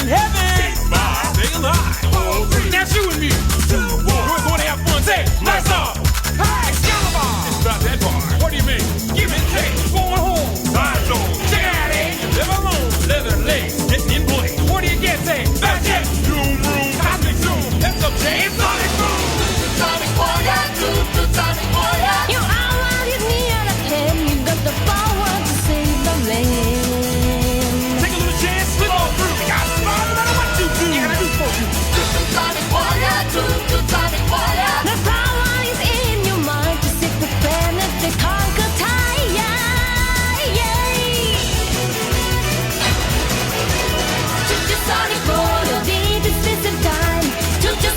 heaven. Stay alive. All three. That's you and me. We're going to have fun. Say, lights off. Hey, Excalibur. It's about that bar. What do you mean? Give it take. Going home. Time zone. Check it out, eh? Live alone. Leather legs. Getting in place. What do you get? Say, back jet. Doom room. Cosmic zoom. Heads up, James. Sonic boom. Sonic warrior. Sonic warrior. You are what you need out of him. You got the power to save the land. Take a little chance. Slip on through. You got smart no matter what you do. You gotta do for you. Sonic warrior. Sonic warrior. The power is in your mind to save the planet, to conquer time. Sonic warrior. Be the system time.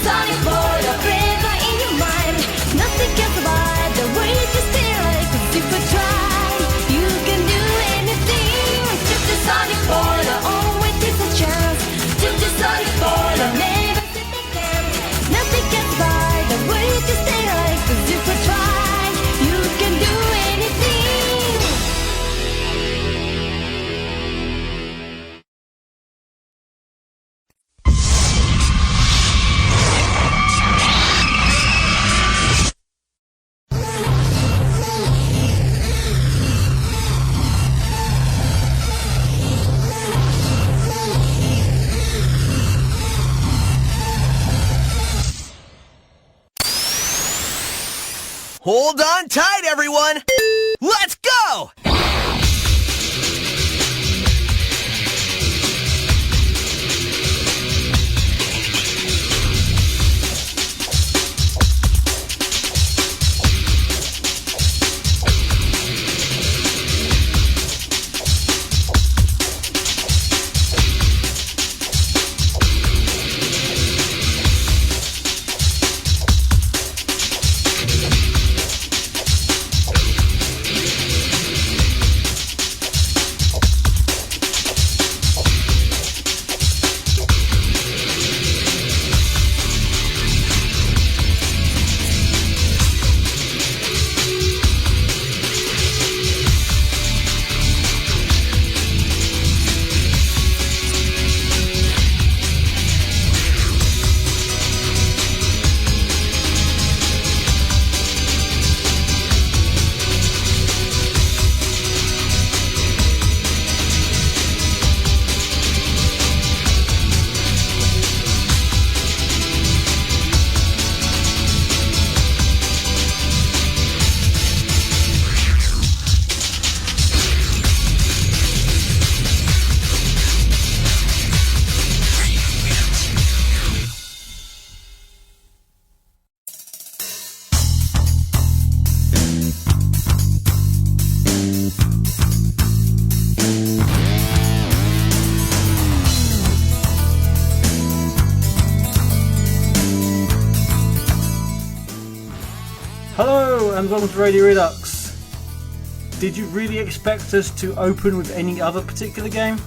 Sonic warrior. Forever in your mind. Nothing can survive the way you stay like a super try. You can do anything. Sonic warrior. Always takes a chance. Sonic warrior. Never sit the chance. Nothing can survive the way you stay like a super try. You can do anything. Hold on tight, everyone! Let's go! Hello and welcome to Radio Redux. Did you really expect us to open with any other particular game?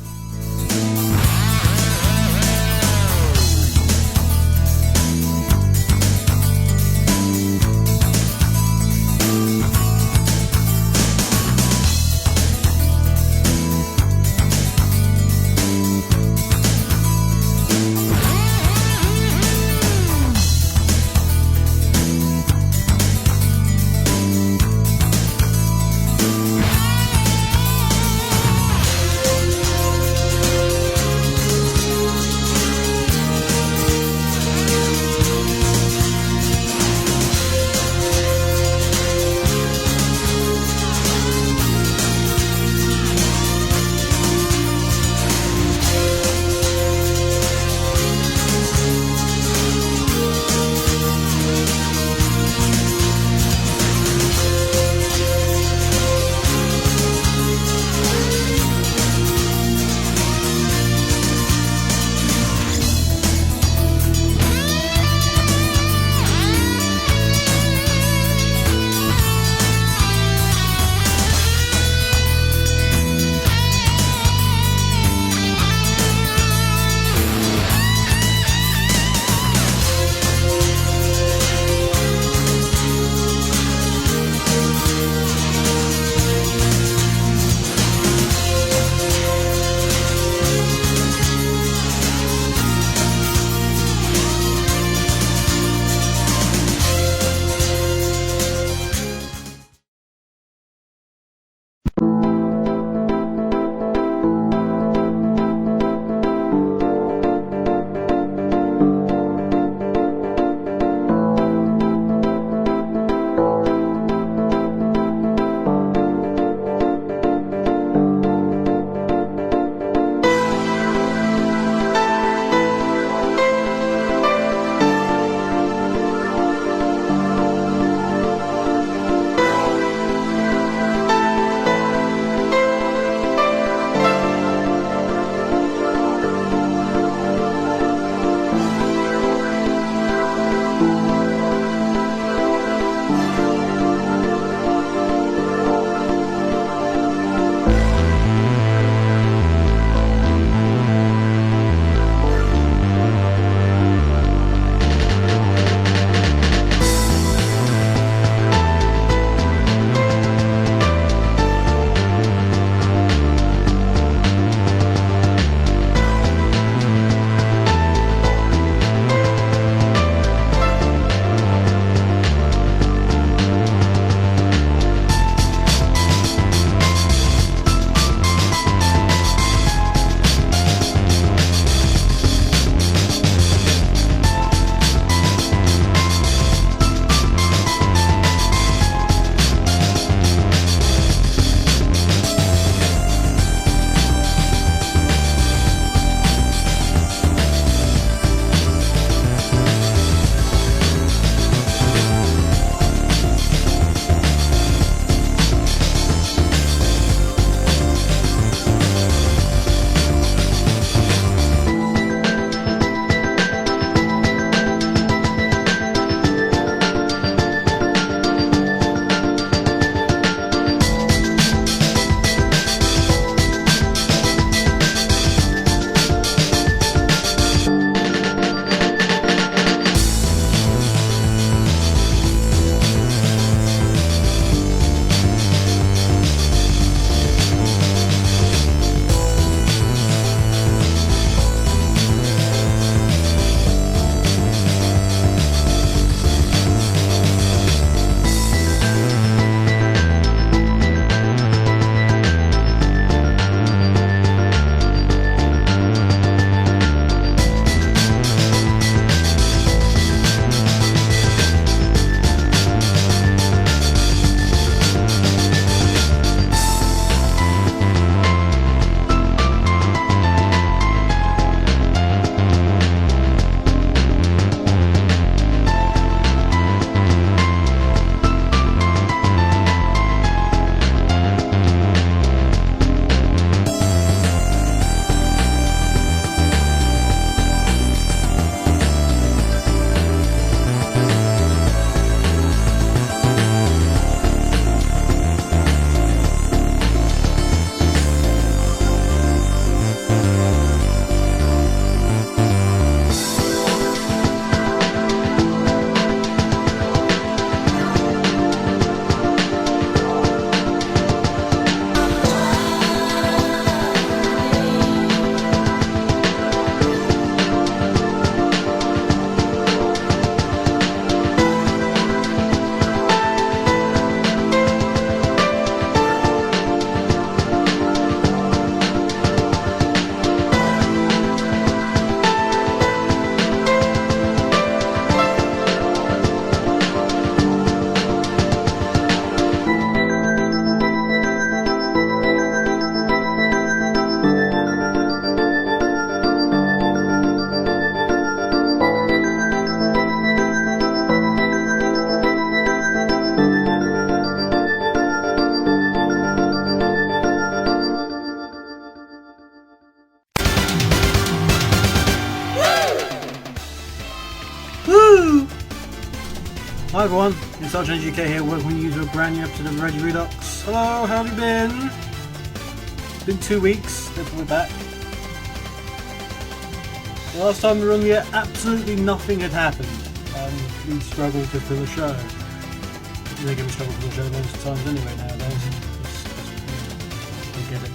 Hi everyone, it's Sergeant UK here, welcoming you to a brand new episode of Radio Redux. Hello, how have you been? It's been 2 weeks, therefore we're back. The last time we were on the air, absolutely nothing had happened. We struggled to fill a show. We're going to struggle to fill a show loads of times anyway nowadays. We get it.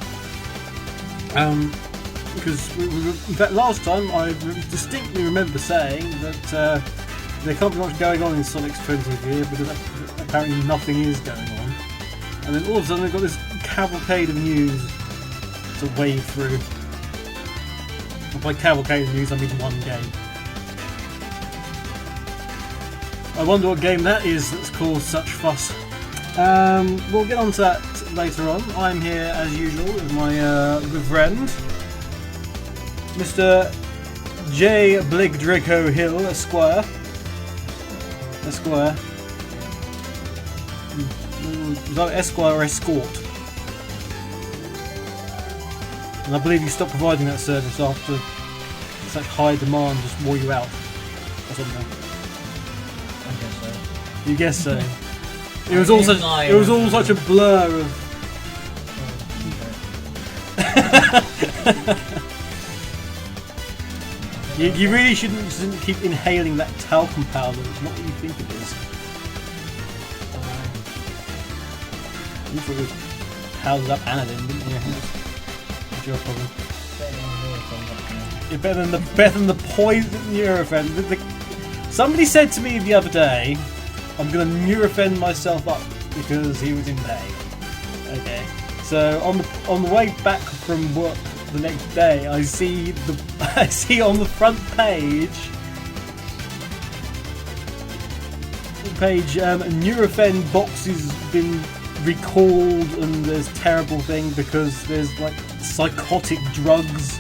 Because in fact last time I distinctly remember saying that there can't be much going on in Sonic's 20th year because apparently nothing is going on. And then all of a sudden they've got this cavalcade of news to wade through. And by cavalcade of news I mean one game. I wonder what game that is that's caused such fuss. We'll get on to that later on. I'm here as usual with my good friend, Mr. J. Blake Draco Hill, Esquire. Is that Esquire or Escort? And I believe you stopped providing that service after such high demand just wore you out or something. I guess so. You guess so. It was all such a blur of. You really shouldn't keep inhaling that talcum powder. It's not what you think it is. You thought it was powdered up anodine, didn't you? That's your problem. You're better than the poison Nurofen. Somebody said to me the other day, I'm going to Nurofen myself up because he was in pain. Okay. So on the way back from work the next day, I see on the front page Nurofen boxes been recalled and there's terrible thing because there's like psychotic drugs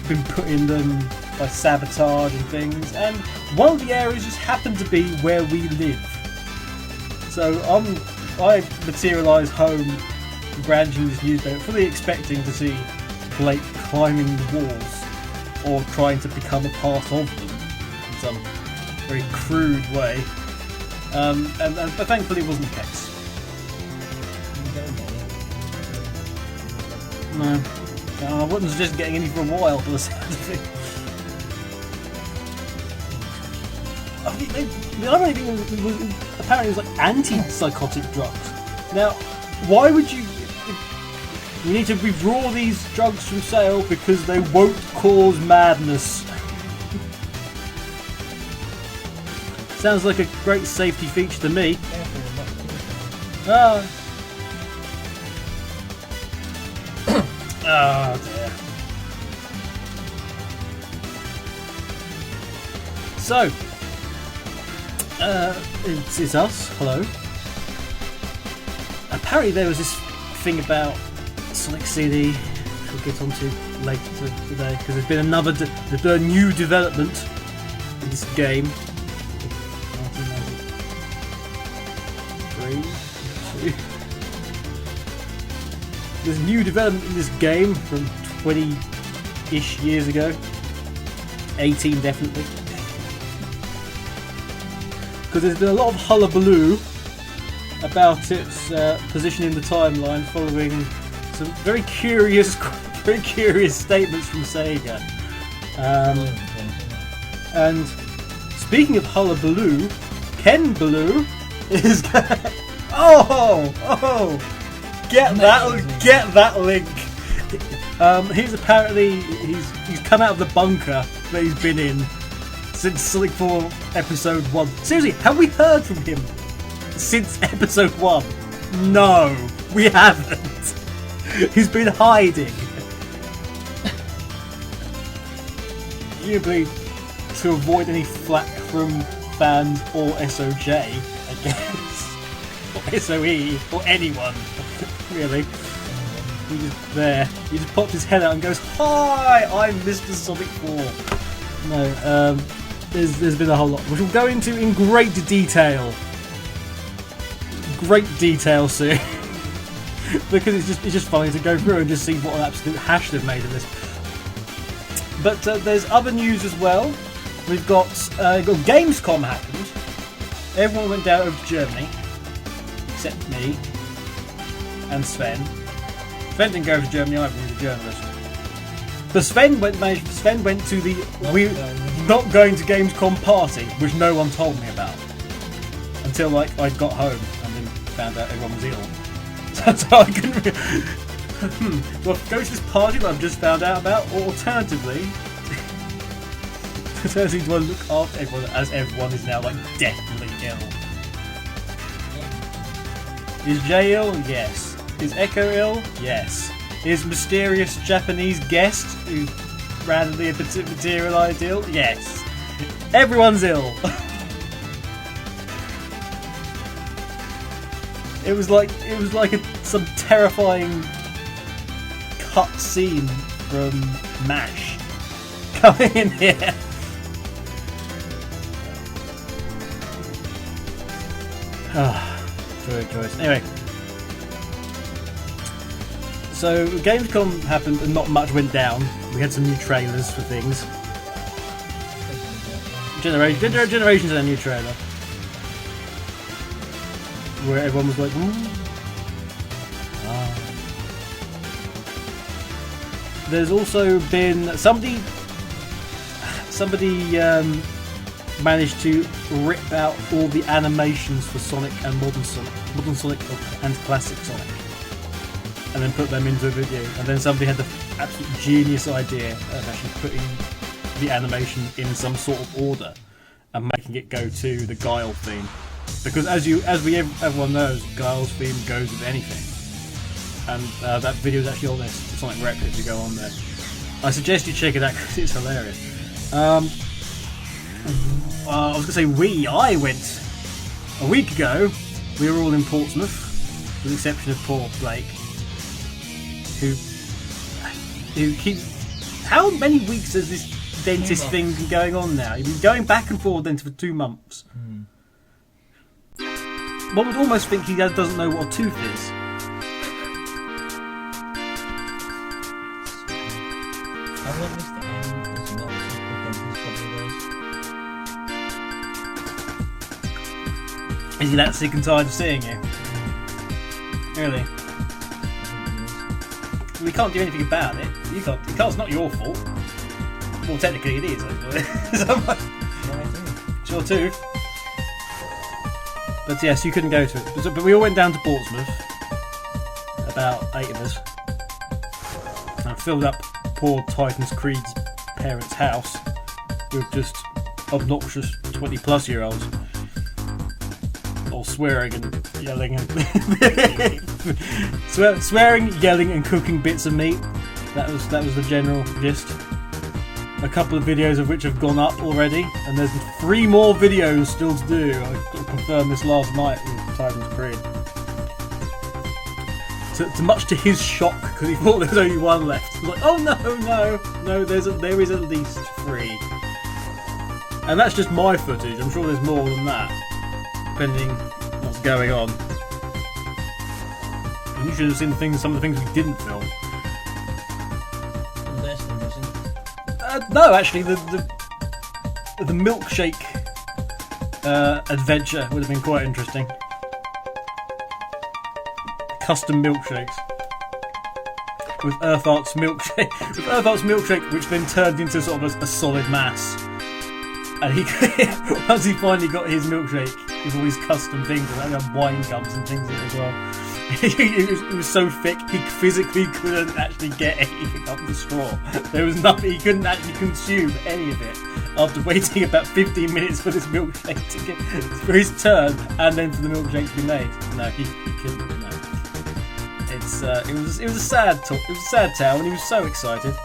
been put in them by sabotage and things, and one of the areas just happened to be where we live. So I materialise home branching this newspaper, fully expecting to see Blake climbing the walls or trying to become a part of them in some very crude way. But thankfully it wasn't the case. No. I wouldn't suggest getting any for a while for the sound of it. The irony thing was apparently it was like anti-psychotic drugs. Now, why would you need to withdraw these drugs from sale because they won't cause madness? Sounds like a great safety feature to me. Oh dear. So, it's us. Hello. Apparently there was this thing about Sonic CD, which we'll get onto later today, because there's been there's been a new development in this game. 1993. There's new development in this game from 20-ish years ago. 18 definitely. Because there's been a lot of hullabaloo about its position in the timeline following some very curious statements from Sega. And speaking of hullabaloo, Ken Baloo is get that link. He's apparently he's come out of the bunker that he's been in since Sonic 4 episode 1. Seriously, have we heard from him since episode 1? No, we haven't. He's been hiding. Presumably to avoid any flack from fans or SOJ, I guess. Or SOE, or anyone, really. He's just there. He just pops his head out and goes, "Hi, I'm Mr. Sonic 4. No, there's been a whole lot, which we'll go into in great detail. Great detail soon. Because it's just funny to go through and just see what an absolute hash they've made of this. But there's other news as well. We've got Gamescom happened, everyone went down over to Germany, except me and Sven. Sven didn't go to Germany either, he was a journalist. But Sven went to the not going to Gamescom party, which no one told me about. Until like I got home and then found out everyone was ill. So I couldn't well, go to this party that I've just found out about, or alternatively do I look after everyone as everyone is now like deathly ill? Is Jay ill? Yes. Is Echo ill? Yes. Is mysterious Japanese guest who randomly materialised ill? Yes. Everyone's ill. It was like some terrifying cut scene from MASH coming in here. Joy of choice. Anyway, so Gamescom happened and not much went down. We had some new trailers for things. Generations had a new trailer where everyone was like, There's also been somebody managed to rip out all the animations for Sonic and Modern Sonic and Classic Sonic, and then put them into a video. And then somebody had the absolute genius idea of actually putting the animation in some sort of order and making it go to the Guile theme. Because everyone knows, Guile's theme goes with anything. And that video is actually on this Sonic Rec if you go on there. I suggest you check it out because it's hilarious. I was going to say I went a week ago. We were all in Portsmouth, with the exception of poor Blake, who keeps... How many weeks has this dentist thing been going on now? You've been going back and forth dentist for 2 months. One would almost think he doesn't know what a tooth is. I want this to end as much as the dentist probably does. Is he that sick and tired of seeing you? Really? We can't do anything about it. You can't. It's not your fault. Well, technically it is. It's your tooth. But yes, you couldn't go to it. But we all went down to Portsmouth. About 8 of us. And filled up poor Titans Creed's parents' house with just obnoxious 20-plus-year-olds. All swearing and yelling and swearing, yelling and cooking bits of meat. That was the general gist. A couple of videos of which have gone up already, and there's 3 more videos still to do. I confirmed this last night with Titans Creed. To much to his shock, because he thought there was only 1 left. He was like, oh no, there is at least 3. And that's just my footage. I'm sure there's more than that, depending what's going on. You should have seen some of the things we didn't film. No, actually, the milkshake adventure would have been quite interesting. Custom milkshakes with Earth Art's milkshake, which then turned into sort of a solid mass. And he, once he finally got his milkshake with all these custom things, and had wine cups and things in it as well. It was so thick he physically couldn't actually get anything up the straw. There was nothing, he couldn't actually consume any of it after waiting about 15 minutes for this milkshake for his turn, and then for the milkshake to be made. No, he couldn't. No. It was a sad talk. It was a sad tale, and he was so excited.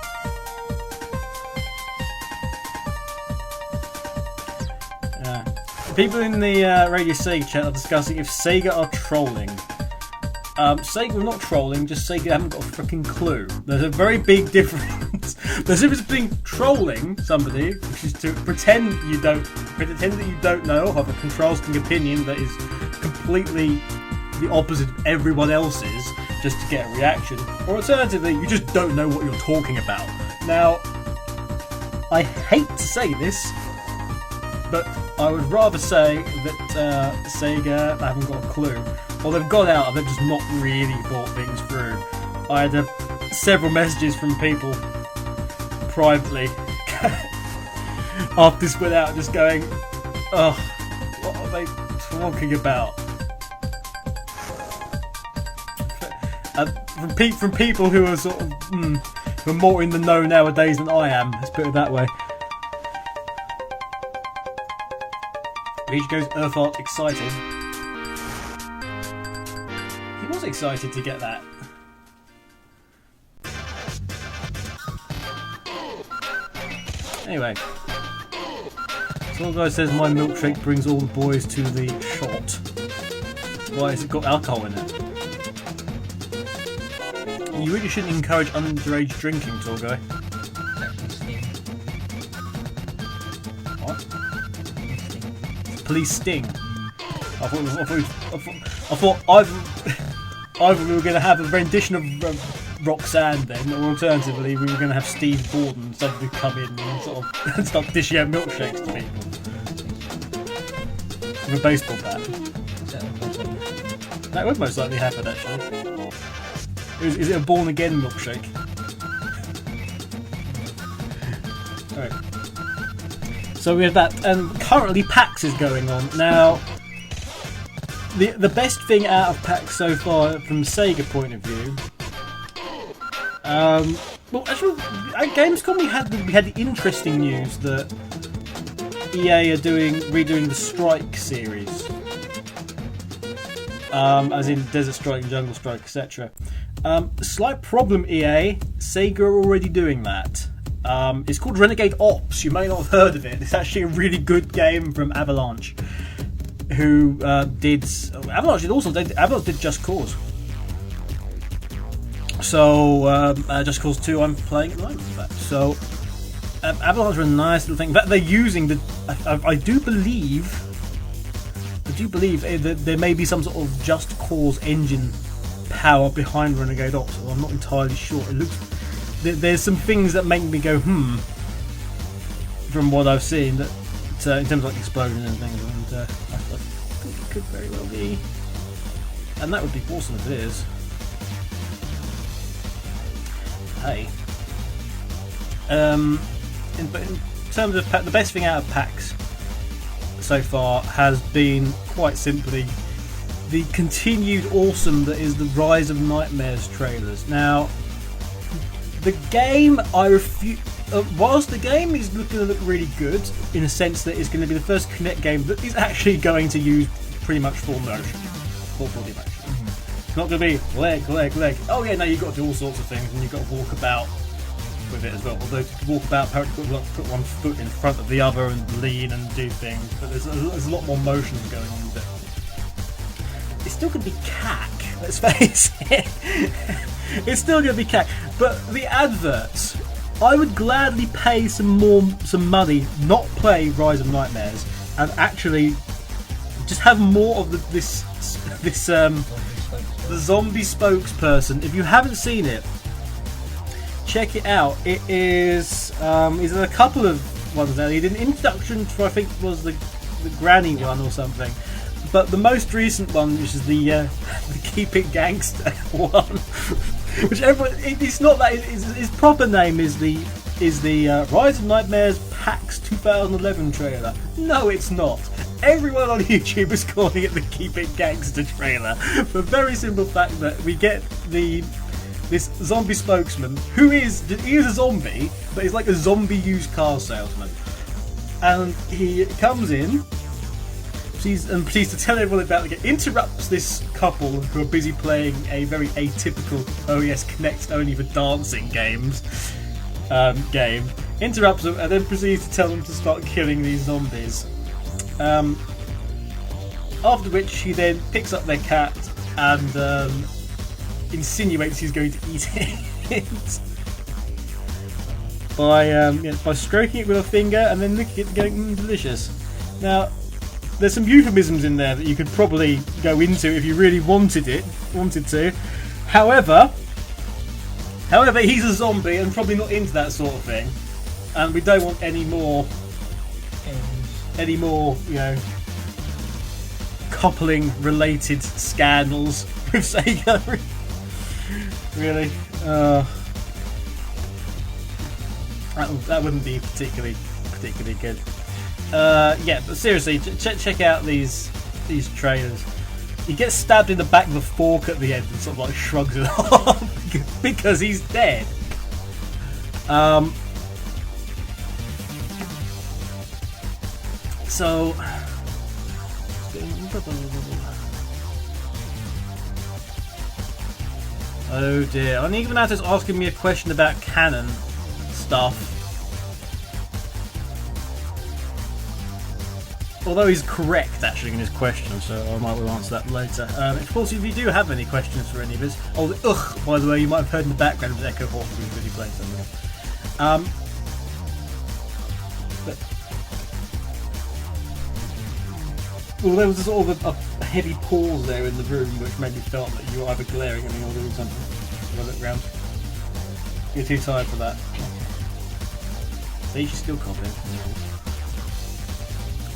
People in the Radio Sega chat are discussing if Sega are trolling. Sega are not trolling, just Sega haven't got a freaking clue. There's a very big difference. There's a difference between trolling somebody, which is to pretend that you don't know, or have a contrasting opinion that is completely the opposite of everyone else's, just to get a reaction. Or alternatively, you just don't know what you're talking about. Now, I hate to say this, But I would rather say that Sega haven't got a clue, or they've got out and they've just not really thought things through. I had several messages from people privately after this went out, just going, "Oh, what are they talking about?" From people who are sort of who are more in the know nowadays than I am. Let's put it that way. Reach goes Earth Art excited. He was excited to get that. Anyway, some guy says my milkshake brings all the boys to the shot. Why has it got alcohol in it? You really shouldn't encourage underage drinking, tall guy. What? Police sting. I thought either we were going to have a rendition of Roxanne then, or alternatively we were going to have Steve Borden suddenly come in and sort of start dishing out milkshakes to people with a baseball bat. That would most likely happen, actually. Is it a born again milkshake? Alright. So we have that, and currently PAX is going on. Now, the best thing out of PAX so far from Sega point of view, well, actually, at Gamescom we had the interesting news that EA are redoing the Strike series, as in Desert Strike and Jungle Strike, etc. Slight problem, EA. Sega are already doing that. It's called Renegade Ops. You may not have heard of it. It's actually a really good game from Avalanche, who did Just Cause. So Just Cause 2 I'm playing at the moment, in fact. So Avalanche are a nice little thing. In fact, they're using the. I do believe that there may be some sort of Just Cause engine power behind Renegade Ops. So I'm not entirely sure. It looks. There's some things that make me go from what I've seen, that in terms of like explosions and things, and I think it could very well be, and that would be awesome if it is. Hey, in terms of the best thing out of PAX so far has been quite simply the continued awesome that is the Rise of Nightmares trailers. Now, the game, whilst the game is looking to look really good in a sense that it's going to be the first Kinect game that is actually going to use pretty much full motion, full body motion. It's not going to be leg. Oh yeah, no, you've got to do all sorts of things, and you've got to walk about with it as well. Although to walk about, apparently you've got to put one foot in front of the other and lean and do things. But there's a lot more motion going on with it. It's still going to be cack, let's face it. It's still going to be cack. But the adverts, I would gladly pay some money, not play Rise of Nightmares, and actually just have more of the zombie spokesperson. If you haven't seen it, check it out. It is he's in a couple of ones there. He did an introduction to, I think, was the Granny one or something. But the most recent one, which is the Keep It Gangster one, which it's not that his proper name is the Rise of Nightmares PAX 2011 trailer. No, it's not. Everyone on YouTube is calling it the Keep It Gangster trailer for the very simple fact that we get this zombie spokesman who is a zombie, but he's like a zombie used car salesman, and he comes in. And pleased to tell everyone about it, interrupts this couple who are busy playing a very atypical OES Connect only for dancing games game. Interrupts them and then proceeds to tell them to start killing these zombies. After which he then picks up their cat and insinuates he's going to eat it by stroking it with a finger and then licking it and going, delicious. Now, there's some euphemisms in there that you could probably go into if you really wanted to. However, he's a zombie and probably not into that sort of thing, and we don't want any more any more, coupling related scandals with Sega. Really? That wouldn't be particularly good. Yeah, but seriously, check out these trailers. He gets stabbed in the back with a fork at the end and sort of like shrugs it off because he's dead. So oh dear, and even Ignatus asking me a question about canon stuff. Although he's correct actually in his question, so I might well answer that later. Of course, if you do have any questions for any of us, by the way, you might have heard in the background was Echo Hawk who's really playing something. Well, there was a sort of a heavy pause there in the room, which made me felt that you were either glaring at me or doing something. I look round. You're too tired for that. See, she's still coughing.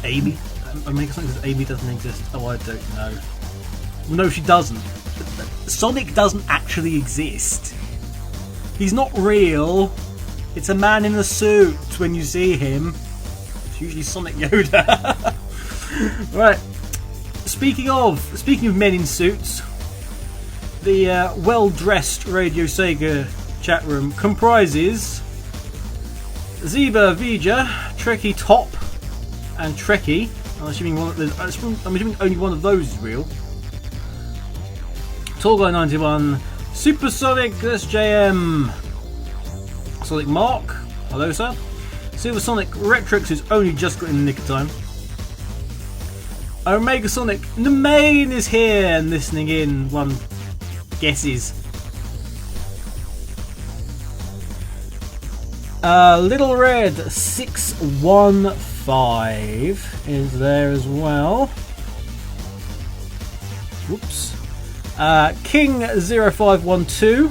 Amy? I mean, something says Amy doesn't exist. Oh, I don't know. Well, no, she doesn't. Sonic doesn't actually exist. He's not real. It's a man in a suit when you see him. It's usually Sonic Yoda. Right. Speaking of men in suits, the well-dressed Radio Sega chat room comprises Zeba Vija, Trekkie Top, and Trekkie. I'm assuming only one of those is real. Tallguy 91, Supersonic SJM, Sonic Mark, hello sir. Silver Sonic Retrix, who's only just got in the nick of time. Omega Sonic Nemain is here and listening in. One guesses. Little Red 615 is there as well. Whoops. King 0512.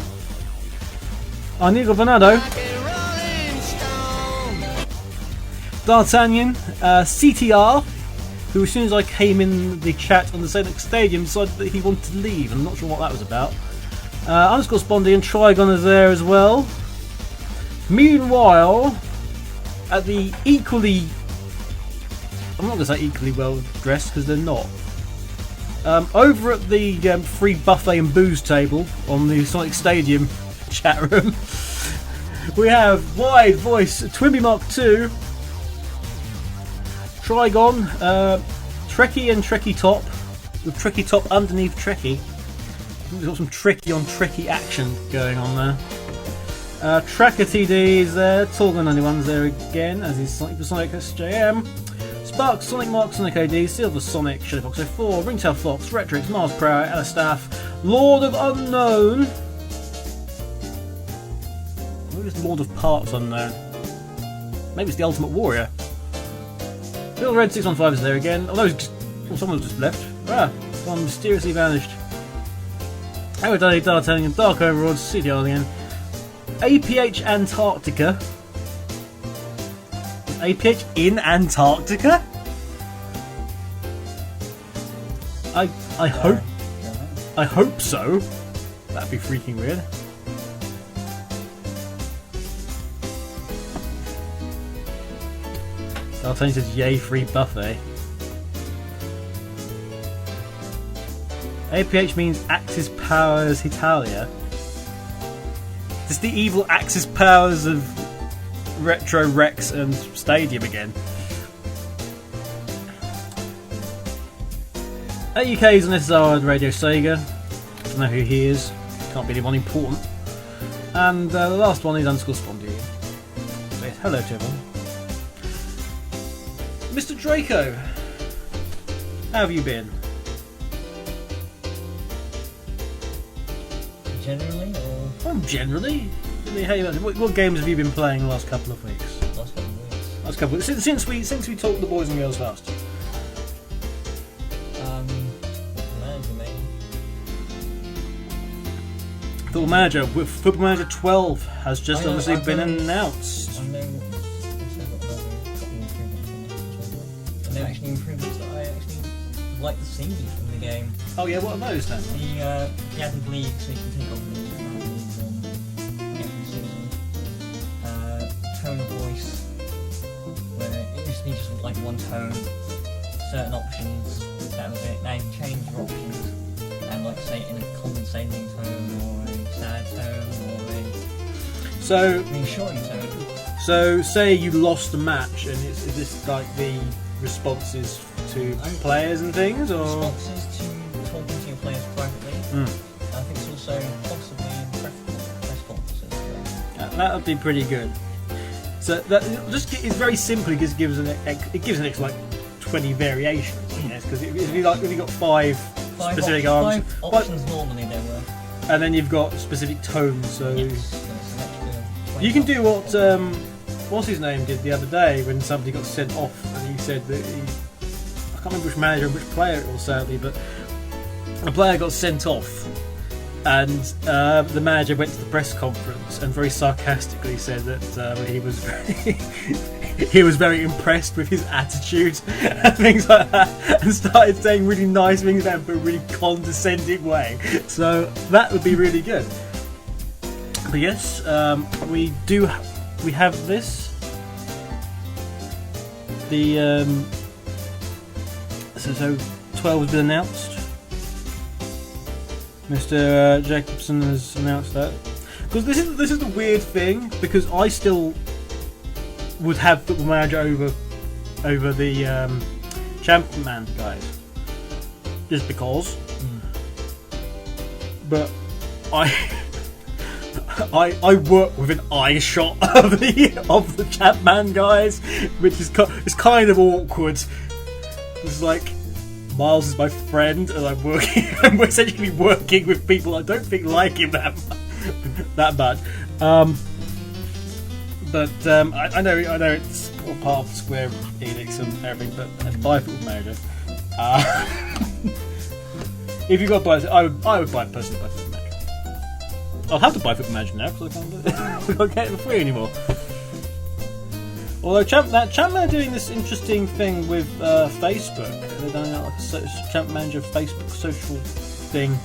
Anigo Venado. D'Artagnan. CTR. Who, as soon as I came in the chat on the Sonic Stadium, decided that he wanted to leave. I'm not sure what that was about. Underscore Spondy and Trigon is there as well. Meanwhile, at the equally... I'm not going to say equally well dressed, because they're not. Over at the free buffet and booze table on the Sonic Stadium chat room, we have Wide Voice Twimby Mark II, Trigon, Trekkie and Trekkie Top, with Trekkie Top underneath Trekkie. We've got some Trekkie on Trekkie action going on there. Tracker TD is there, Tallguy 91's there again, as is Sonic SJM. Spark, Sonic Mark, Sonic AD, Silver Sonic, Shadowfox 04, Ringtail Fox, Retrix, Mars Prower, Alistaff, Lord of Unknown. Who is Lord of Parts Unknown? Maybe it's the Ultimate Warrior. Bill Red 615 is there again, although someone's just left. One mysteriously vanished. Aerodale, D'Artagnan, Dark Overlord, CDR again. APH Antarctica. APH in Antarctica? I hope so. That'd be freaking weird. D'Artagnan says yay free buffet. APH means Axis Powers Italia. It's the evil Axis Powers of Retro Rex and Stadium again. AAUK is on SSR and Radio Sega. Don't know who he is. Can't be anyone important. And the last one is Underscore Spondy. So hello to everyone. Mr. Draco, how have you been? Generally, or Generally. What games have you been playing the last couple of weeks? Last couple of weeks. Since we talked the boys and girls last. Manager, maybe. Football Manager. Football Manager 12 has just obviously been announced. and there are actually improvements that I actually would like to see from the game. Oh yeah, what are those then? The added league, so you can take on leagues every season. Tone of voice, where it used to be just like one tone, certain options, that was it. Now you can change your options and like say in a compensating tone or a sad tone or So, a reassuring tone. so say you lost the match, and is this like the responses to players and things, or? Responses to talking to your players privately. I think it's also possibly press conferences. That would be pretty good. So that it's very simple. It just gives an extra like 20 variations, I guess, because if you got five specific arms, five options normally there were, and then you've got specific tones. So yes, you can do what what's his name did the other day when somebody got sent off, and he said that I can't remember which manager and which player it was, sadly, but a player got sent off. And the manager went to the press conference and very sarcastically said that he was very impressed with his attitude and things like that, and started saying really nice things about him, but a really condescending way. So that would be really good. But yes, we have this. The so 12 has been announced. Mr. Jacobson has announced that, because this is the weird thing, because I still would have Football Manager over the Champion Man guys, just because. But I work with an eye shot of the Champ Man guys, which is it's kind of awkward. It's like, Miles is my friend, and I'm essentially working with people I don't think like him that much. I know it's all part of Square Enix and everything, but as buy Football Manager. If you got to buy it, I would personally buy Football Manager. I'll have to buy Football Manager now because I can't get it for free anymore. Although Champ are doing this interesting thing with Facebook. They're doing like a Champ Manager Facebook social thing.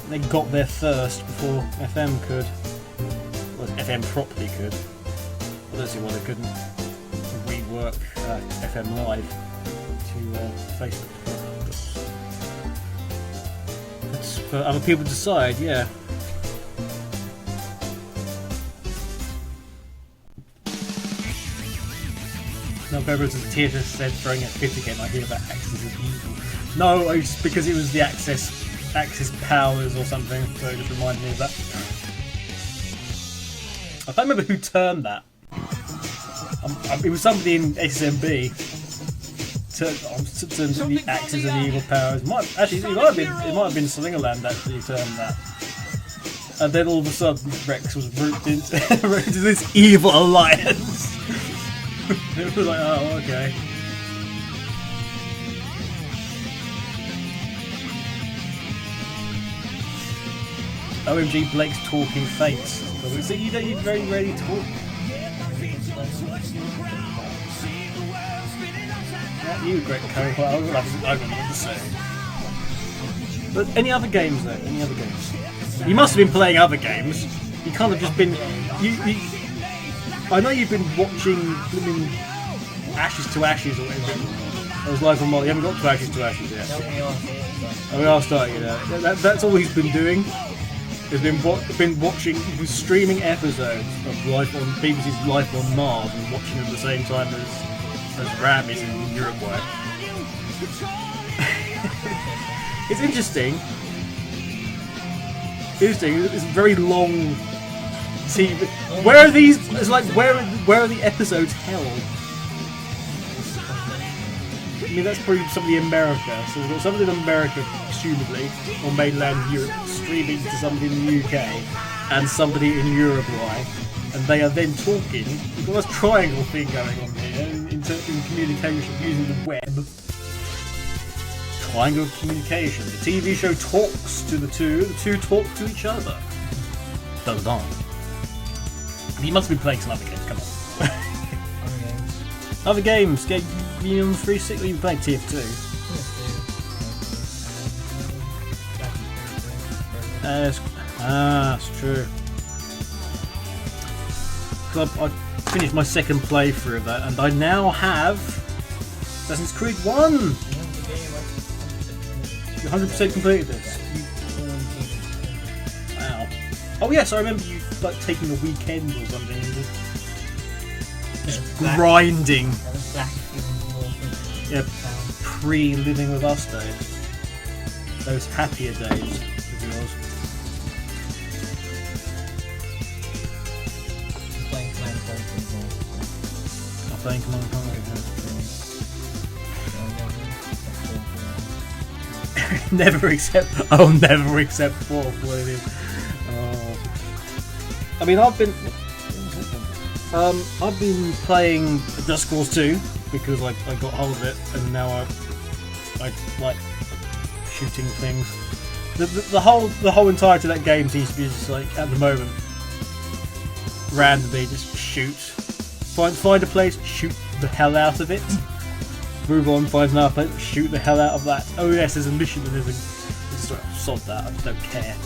They got there first before FM could. Well, FM properly could. I don't see why they couldn't rework FM Live to Facebook. But it's for other people to decide, yeah. No, Beverage as TSS said throwing at 50 game, I hear about Axis is evil. No, it's because it was the Axis powers or something, so it just reminded me of that. I can't remember who termed that. It was somebody in SMB termed the Axis and the evil powers. It might have been Slingerland actually termed that. And then all of a sudden Rex was roped into this evil alliance. It was like, oh, okay. OMG, Blake's talking fates. So you very rarely talk. Not you, Greg Coe. Well, I don't know what to say. But any other games though? Any other games? You must have been playing other games. You can't have just been. I know you've been watching Ashes to Ashes or whatever. I was live on Molly. You haven't got to Ashes to Ashes yet. Oh, we are starting it out. That's all he's been doing. He's been watching, streaming episodes of Life on BBC's Life on Mars and watching them at the same time as Ram is in Uruguay. It's interesting. It's very long. See, where are these? It's like where are the episodes held? I mean, that's probably somebody in America. So we've got somebody in America, presumably, or mainland Europe, streaming to somebody in the UK, and somebody in Uruguay, and they are then talking. We've got this triangle thing going on here in communication using the web. Triangle of communication. The TV show talks to the two talk to each other. Dun-dun. You must be playing some other games, come on. Other games. you on 360? You playing TF2? That's true. Because I finished my second playthrough of that, and I now have Assassin's Creed 1! You 100% completed this? Wow. Oh yes, I remember you like taking a weekend or something and just grinding. Yeah, pre-living with us days. Those happier days of yours. Playing Command Conquer. I'm playing Command Conquer. Never accept. I'll never accept 4 for what it is. I mean, I've been playing Just Cause 2 because I got hold of it, and now I like shooting things. The whole entirety of that game seems to be just like at the moment randomly just shoot, find a place, shoot the hell out of it. Move on, find another place, shoot the hell out of that. Oh yes, there's a mission and there's a... sod that, I just don't care.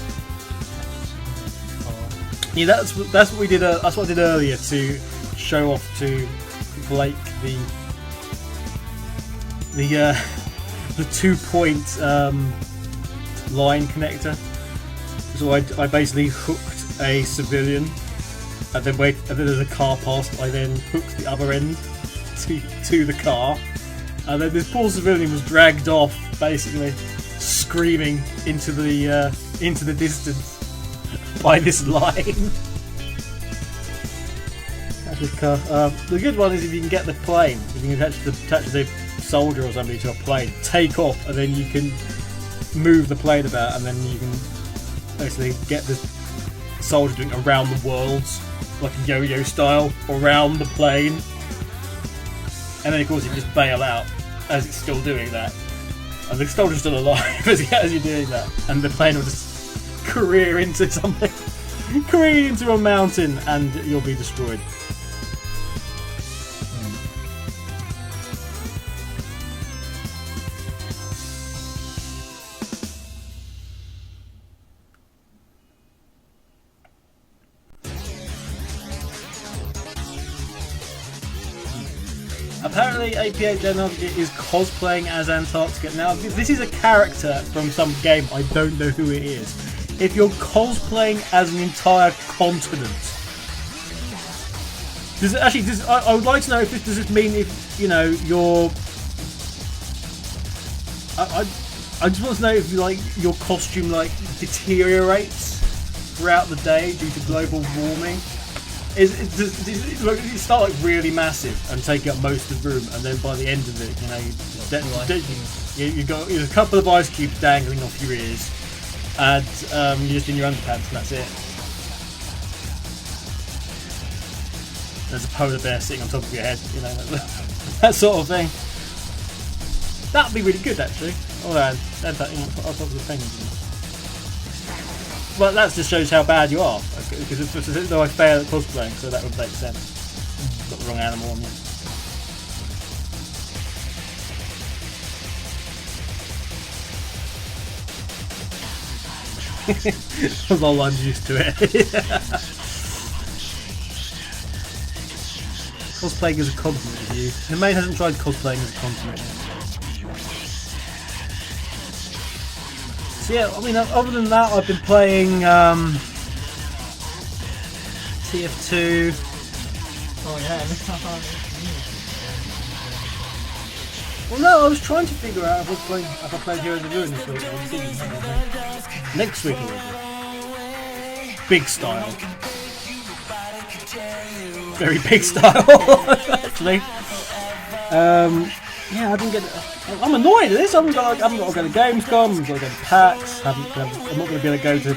Yeah, that's what we did. That's what I did earlier to show off to Blake the 2-point line connector. So I basically hooked a civilian, and then there's a car passed. I then hooked the other end to the car. And then this poor civilian was dragged off, basically screaming into the distance by this line. The good one is if you can get the plane, if you can attach the soldier or somebody to a plane, take off, and then you can move the plane about, and then you can basically get the soldier doing around the worlds, like a yo-yo style, around the plane. And then of course you just bail out as it's still doing that. And the soldier's still alive as you're doing that. And the plane will just career into something. Career into a mountain and you'll be destroyed. Apparently, APA Technology is cosplaying as Antarctica. Now, this is a character from some game. I don't know who it is. If you're cosplaying as an entire continent, I would like to know if does this mean if you're. I just want to know if your costume deteriorates throughout the day due to global warming. Does it start really massive and take up most of the room, and then by the end of it, you've got a couple of ice cubes dangling off your ears, and you're just in your underpants, and that's it. There's a polar bear sitting on top of your head, that sort of thing. That'd be really good, actually. Hold on, on top of the penguin. Well, that just shows how bad you are, because though I fail at cosplaying, so that would make sense. Got the wrong animal on you. Lol, I'm used to it. Cosplaying as a continent review. The main hasn't tried cosplaying as a continent yet. So yeah, I mean, other than that, I've been playing TF2. Oh yeah. Well, no, I was trying to figure out if I played Heroes of Ruin this week. Next week, I will do. Big style. Very big style, actually. Yeah, I didn't get. I'm annoyed at this. I haven't got to go to Gamescom. I haven't got to go to PAX. I'm not going to be able to go to.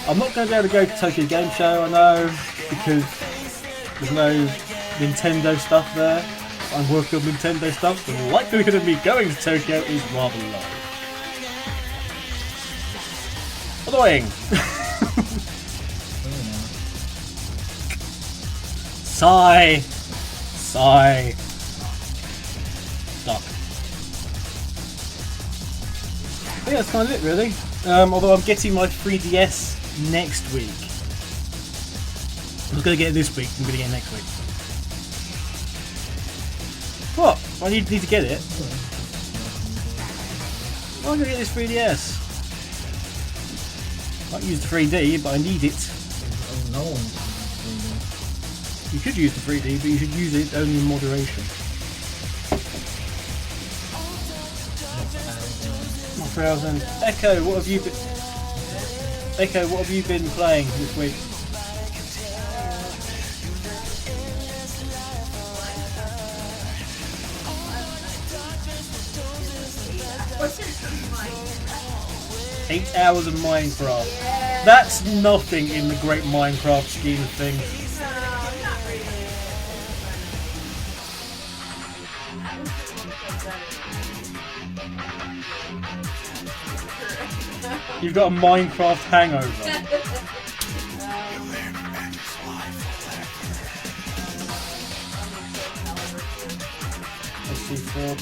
I'm not going to be able to go to Tokyo Game Show. I know, because there's no Nintendo stuff there. I'm working on Nintendo stuff. The likelihood of me going to Tokyo is rather low. Annoying. Sigh. Yeah, that's kind of it, really. Although I'm getting my 3DS next week. I was going to get it this week, I'm going to get it next week. What? I need to get it? I'm going to get this 3DS. I might use the 3D, but I need it. No one. You could use the 3D, but you should use it only in moderation. Not 1,000. Echo, what have you been? Echo, what have you been playing this week? What's it like? 8 hours of Minecraft. That's nothing in the great Minecraft scheme of things. No, not really. You've got a Minecraft hangover. Let's see, Phil.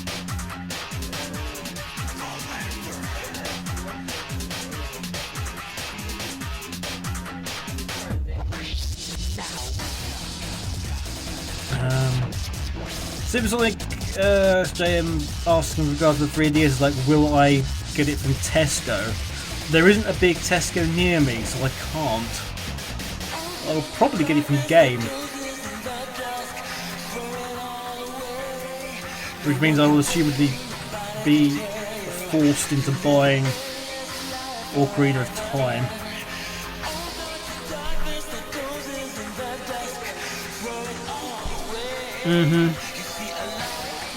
Supersonic JM asking in regards to the 3DS is like, will I get it from Tesco? There isn't a big Tesco near me, so I can't. I'll probably get it from Game. Which means I will assumedly be forced into buying Ocarina of Time.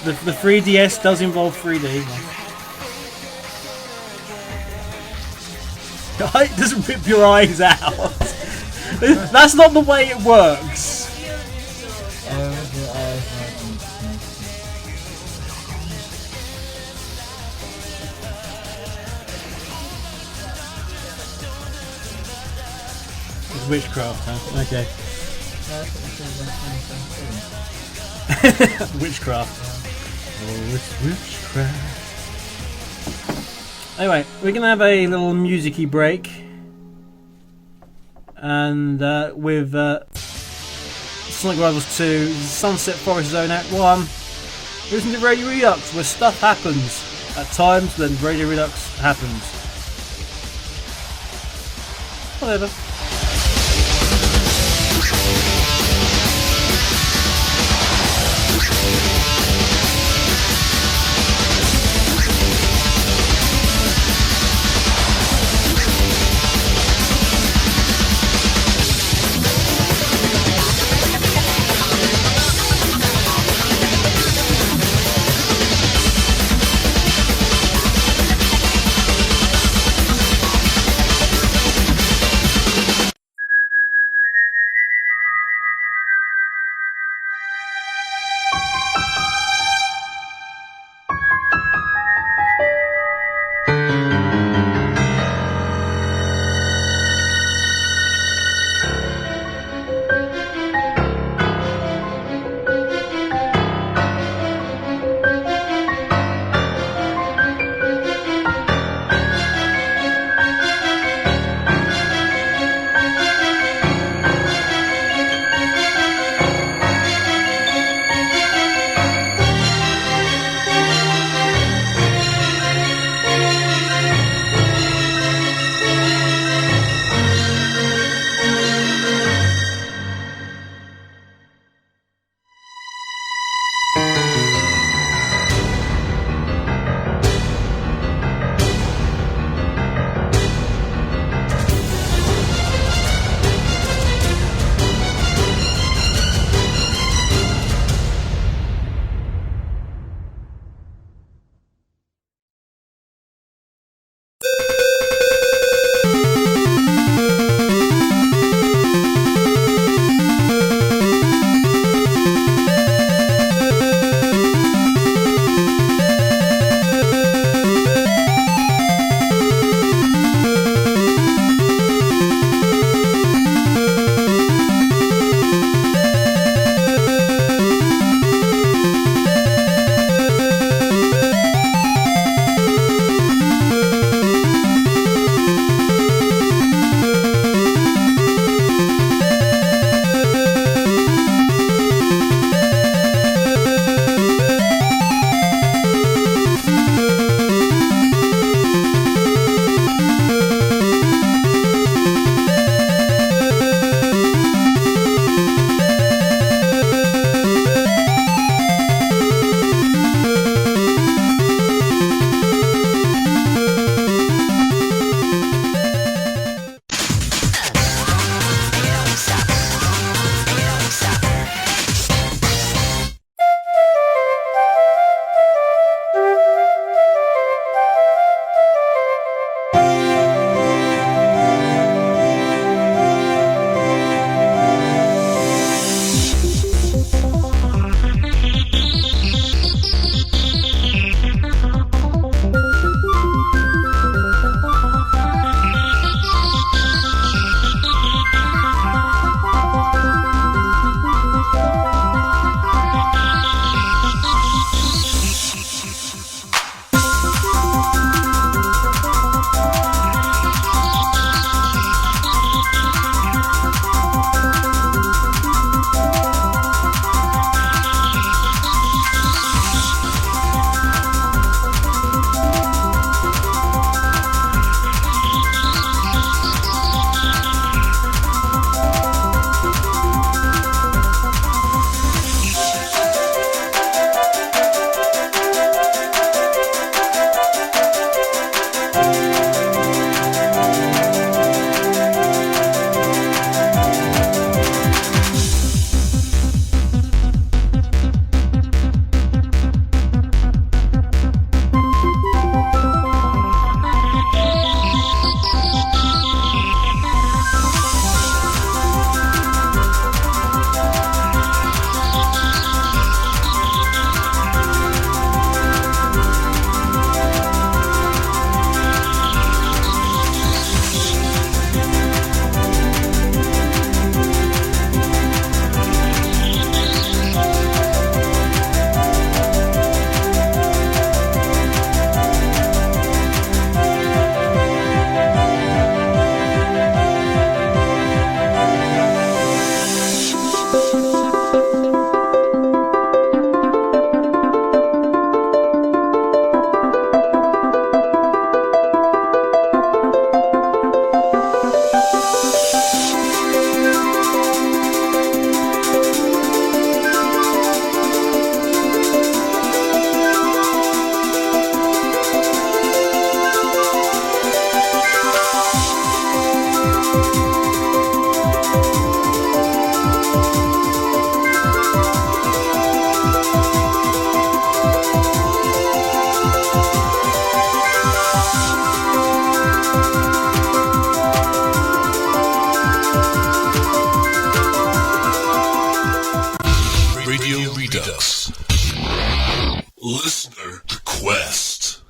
The 3DS does involve 3D. It doesn't rip your eyes out. That's not the way it works. It's witchcraft, huh? Okay. Witchcraft. Oh, it's witchcraft. Anyway, we're gonna have a little music-y break, and with Sonic Rivals 2, Sunset Forest Zone Act 1. Listen to Radio Redux, where stuff happens at times, then Radio Redux happens. Whatever. us. Listener request.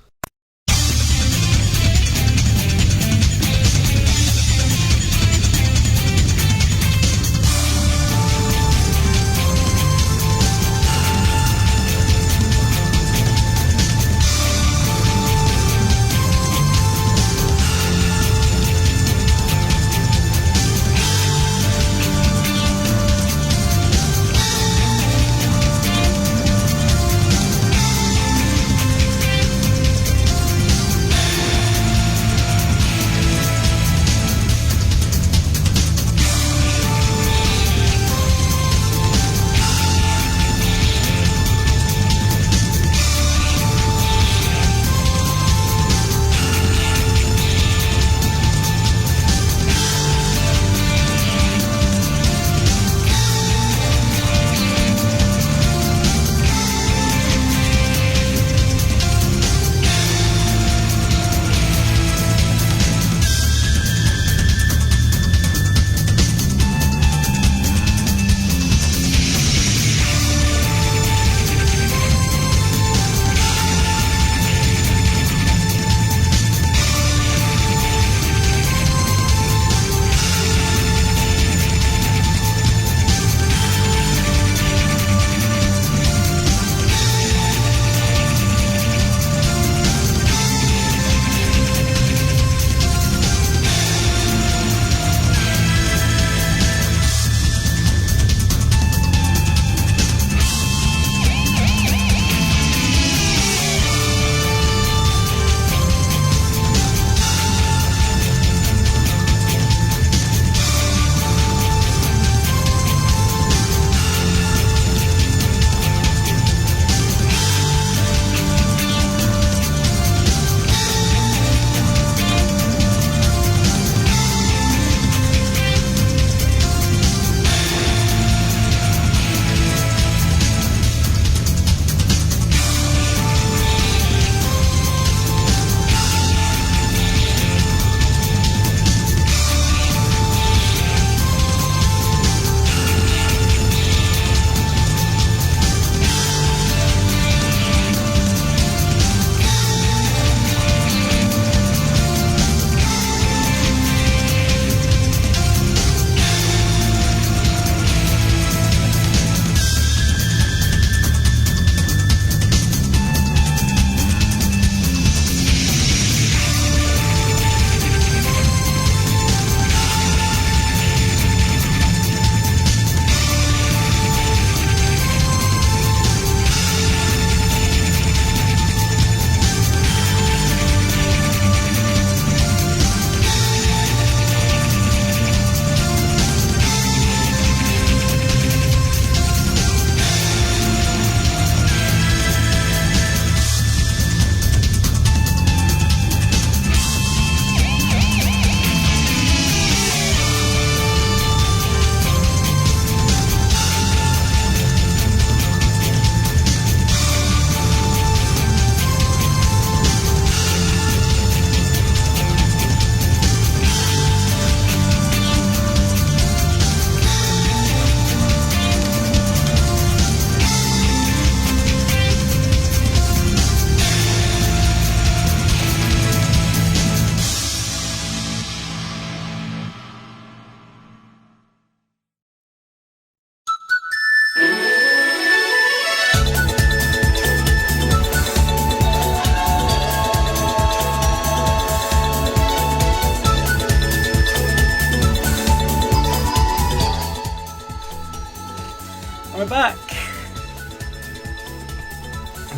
We're back.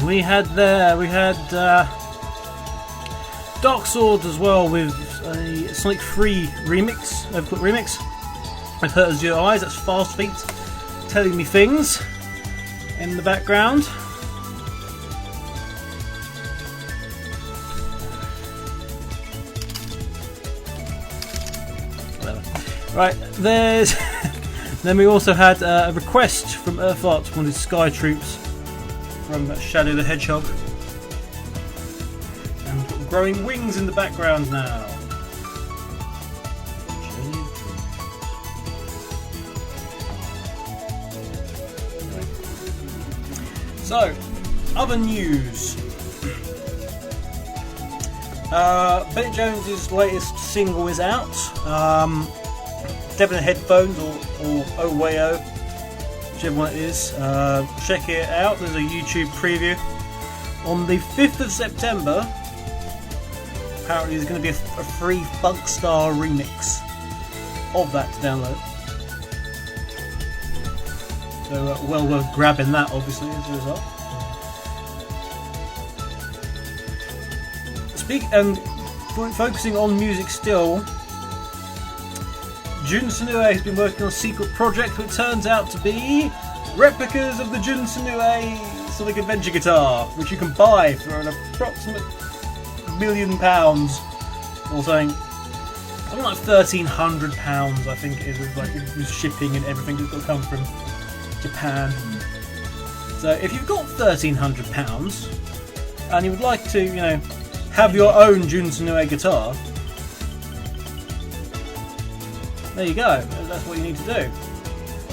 We had Dark Sword as well with a Sonic 3 remix, overclock remix. I've heard as your eyes, that's Fast Feet telling me things in the background. Whatever. Right, there's then we also had a request from Earthart, one of his Sky Troops from Shadow the Hedgehog. And we've got growing wings in the background now. So, other news. Bennett Jones's latest single is out. Definitely Headphones or OWAO, whichever one it is. Check it out. There's a YouTube preview. On the 5th of September, apparently there's going to be a free Funkstar remix of that to download. So well worth grabbing that, obviously, as a result. Focusing on music still, Jun Sanue has been working on a secret project which turns out to be replicas of the Jun Sanue Sonic Adventure guitar, which you can buy for an approximate £1 million or something. I think like £1,300, I think it was, like it was shipping and everything that's got to come from Japan. So if you've got £1,300 and you would like to, you know, have your own Jun Sanue guitar, there you go. That's what you need to do.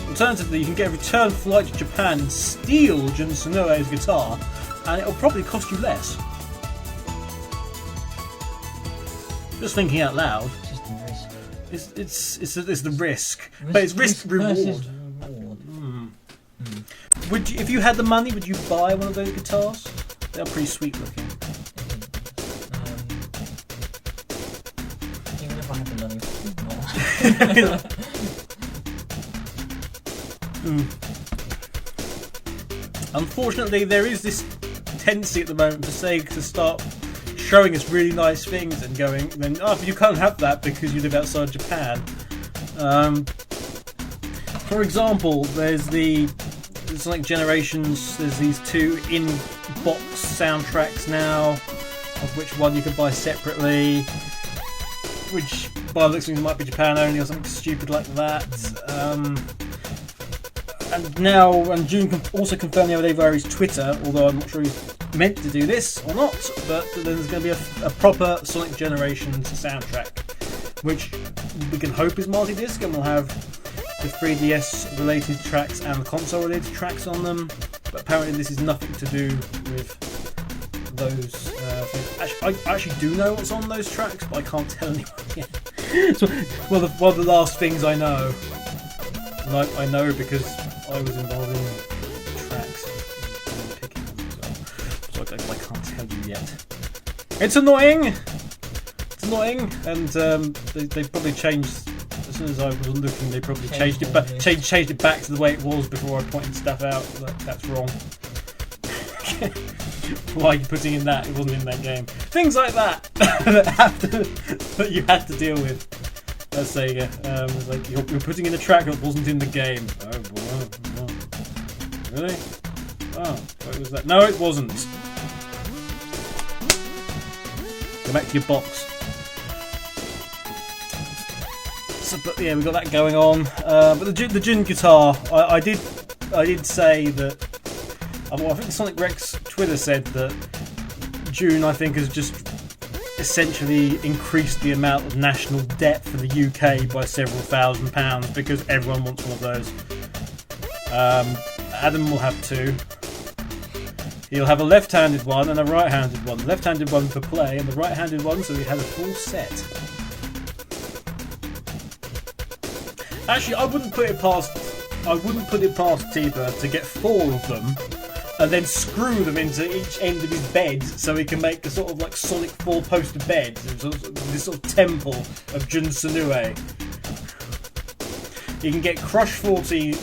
Alternatively, you can get a return flight to Japan and steal Jun Sanue's guitar, and it'll probably cost you less. Just thinking out loud. It's the risk, but it's risk reward. Would you, if you had the money, would you buy one of those guitars? They're pretty sweet looking. Even if I had the money, no. Unfortunately, there is this tendency at the moment for Sega to start showing us really nice things and going, then, oh, but you can't have that because you live outside Japan. For example, there's the Sonic Generations, there's these 2 in-box soundtracks now, of which one you can buy separately, which by the looks of things might be Japan only or something stupid like that. And June also confirmed the other day via his Twitter, although I'm not sure he's meant to do this or not, but there's going to be a proper Sonic Generations soundtrack, which we can hope is multi-disc and will have the 3DS related tracks and the console related tracks on them, but apparently this is nothing to do with those things. Actually, I actually do know what's on those tracks, but I can't tell anyone yet. So, one of the last things I know, and I know because I was involved in tracks and picking them, so I can't tell you yet. It's annoying, and they probably changed. As soon as I was looking, they probably changed it back to the way it was before I pointed stuff out. That's wrong. Why are you putting in that? It wasn't in that game. Things like that that you had to deal with. Let's say, it's like you're putting in a track that wasn't in the game. Oh, really? Oh, what was that? No, it wasn't. Go back to your box. So, but yeah, we got that going on. But the Jun guitar, I did say that. Well, I think Sonic Rex Twitter said that June, I think, has just essentially increased the amount of national debt for the UK by several £1,000s because everyone wants one of those. Adam will have 2. He'll have a left-handed one and a right-handed one. The left-handed one for play and the right-handed one so he has a full set. Actually, I wouldn't put it past T-Bird to get 4 of them and then screw them into each end of his bed so he can make a sort of like Sonic 4-poster bed. This sort of temple of Jun Sanue. You can get Crush 40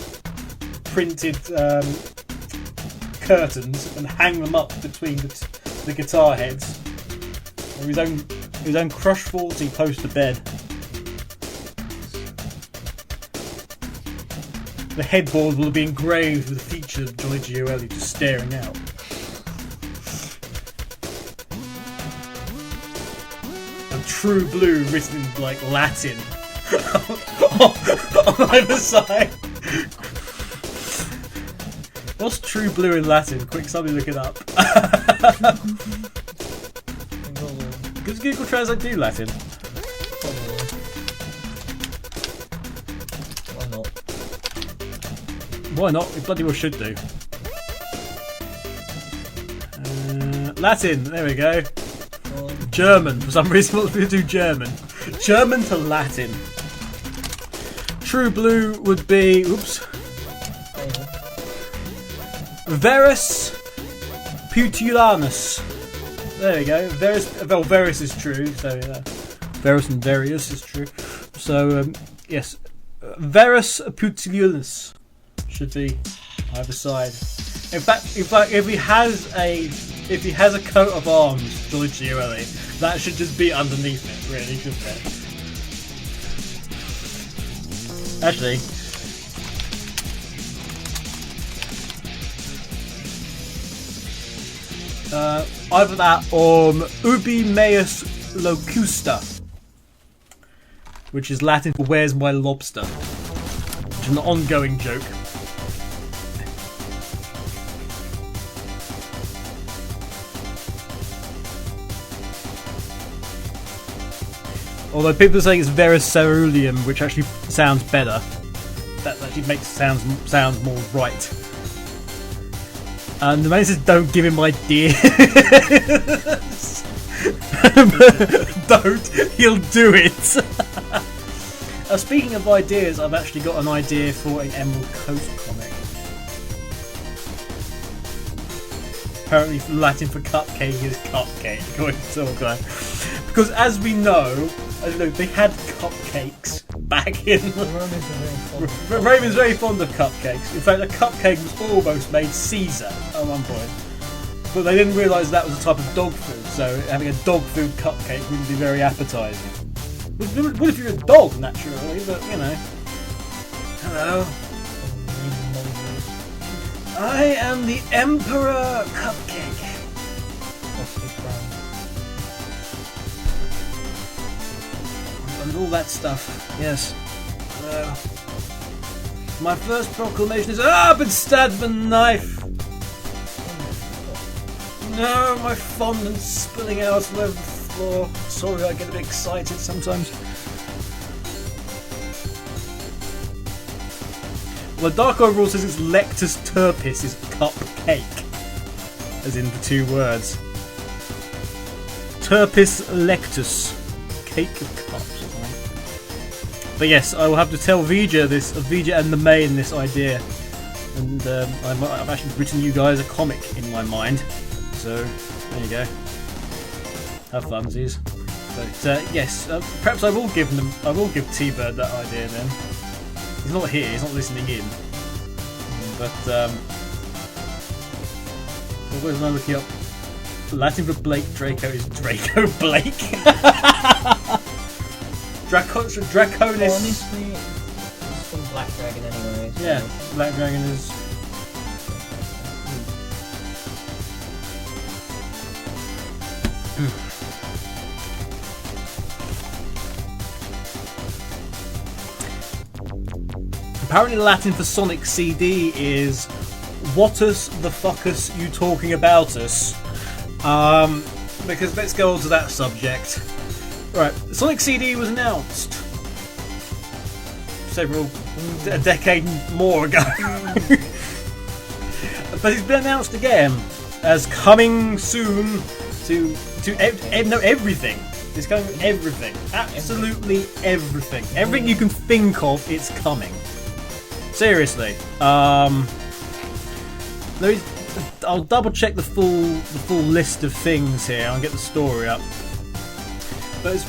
printed curtains and hang them up between the guitar heads. Or his own Crush 40 poster bed. The headboard will be engraved with a feature of Johnny Gioeli just staring out. And True Blue written in like Latin on either side. What's True Blue in Latin? Quick, somebody look it up. Does Google Translate do Latin? Why not? It bloody well should do. Latin. There we go. German. For some reason, what do we do? German. German to Latin. True blue would be. Oops. Verus Putillanus. There we go. Verus is true. So Verus and Verius is true. So yes, Verus Putillanus should be either side. In fact, if he has a coat of arms, literally, that should just be underneath it, really, shouldn't it? Actually, either that or Ubi meus locusta, which is Latin for "Where's my lobster?" which is an ongoing joke. Although people are saying it's Verus ceruleum, which actually sounds better. That actually makes sounds more right. And the man says, "Don't give him ideas." Don't. He'll do it. Speaking of ideas, I've actually got an idea for an Emerald Coast comic. Apparently, Latin for cupcake is cupcake, according to some guy. Because as we know, they had cupcakes back in. Raven's very fond of cupcakes. In fact, a cupcake was almost made Caesar at one point. But they didn't realise that was a type of dog food, so having a dog food cupcake wouldn't be very appetising. What if you're a dog, naturally, but you know. Hello. I am the Emperor Cupcake. And all that stuff, yes. My first proclamation is I've been stabbed with a knife. No, my fondant's spilling out all over the floor. Sorry, I get a bit excited sometimes. Well, the Dark Overall says it's Lectus Turpis is cupcake. As in the two words. Turpis Lectus. Cake of cups. But yes, I will have to tell Vija and the Main this idea. And I've actually written you guys a comic in my mind. So, there you go. Have funsies. But yes, perhaps I will give T-Bird that idea then. He's not here, he's not listening in. But, what was I looking up? Latin for Blake Draco is Draco Blake. Draconis. Honestly, it's from Black Dragon anyway. So yeah, Black Dragon is. Apparently, Latin for Sonic CD is "Whatus the fuckus you talking about us?" Because let's go on to that subject. Right, Sonic CD was announced a decade more ago, but it's been announced again as coming soon to everything. It's coming with everything, absolutely everything. Everything you can think of, it's coming. Seriously, I'll double check the full list of things here. I'll get the story up. But it's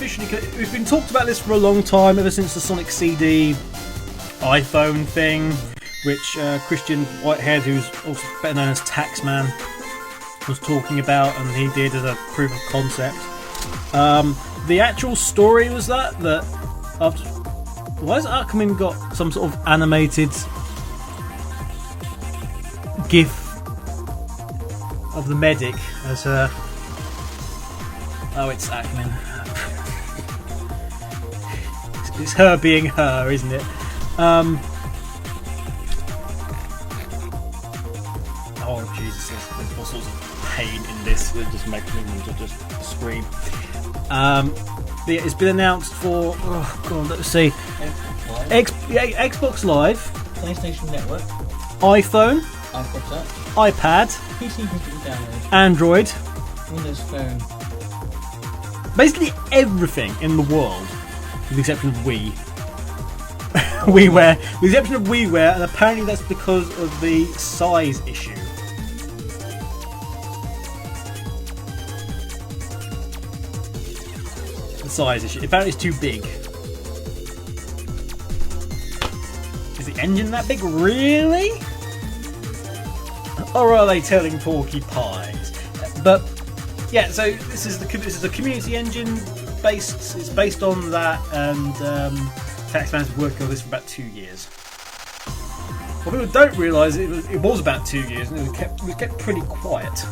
we've been talked about this for a long time, ever since the Sonic CD iPhone thing, which Christian Whitehead, who's also better known as Taxman, was talking about, and he did as a proof of concept. The actual story was that after. Why has Ackerman got some sort of animated GIF of the medic as her? Oh, it's Ackerman. It's her being her, isn't it? Oh Jesus! There's all sorts of pain in this that just makes me want to just scream. It's been announced for. Oh God, let's see. Xbox Live, PlayStation Network, iPhone, I've got that. iPad, PC can download. Android, Windows Phone. Basically everything in the world, with the exception of Wii. WiiWare, with the exception of WiiWare, and apparently that's because of the size issue. The size issue. Apparently it's too big. Is the engine that big? Really? Or are they telling porcupines? But yeah, so this is a community engine based. It's based on that, and Taxman's been working on this for about 2 years. What people don't realise it was about 2 years, and it was kept pretty quiet.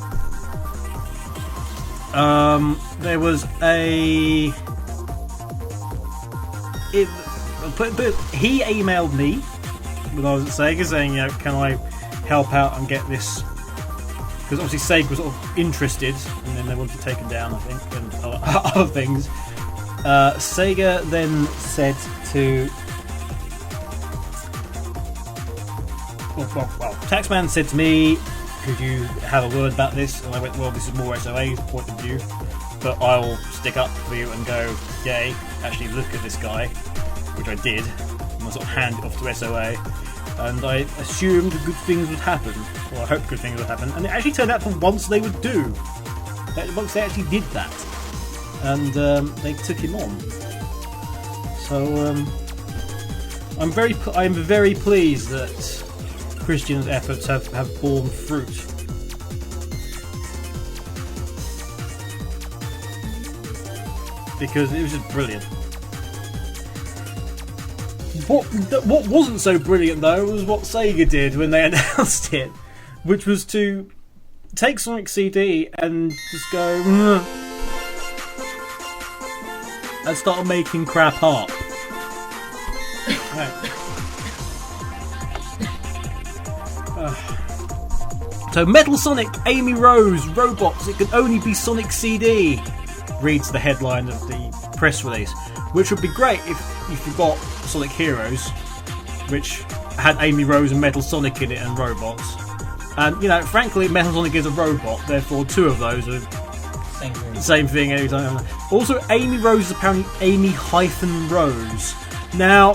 There was he emailed me when I was at Sega saying, can I help out and get this? Because obviously Sega was sort of interested, and then they wanted to take him down, I think, and other things. Sega then said to... Well, Taxman said to me, could you have a word about this? And I went, well, this is more SOA's point of view, but I'll stick up for you and go, yay, actually look at this guy, which I did, and I sort of handed it off to SOA, and I assumed good things would happen, or I hoped good things would happen, and it actually turned out for once they would do. Once they actually did that, and they took him on. So I'm very pleased that Christian's efforts have borne fruit. Because it was just brilliant. What wasn't so brilliant though was what Sega did when they announced it, which was to take Sonic CD and just go and start making crap up. So Metal Sonic, Amy Rose, robots, it can only be Sonic CD, reads the headline of the press release, which would be great if you forgot Sonic Heroes, which had Amy Rose and Metal Sonic in it and robots. And, frankly, Metal Sonic is a robot, therefore two of those are same thing every time. Also, Amy Rose is apparently Amy-Rose. Now,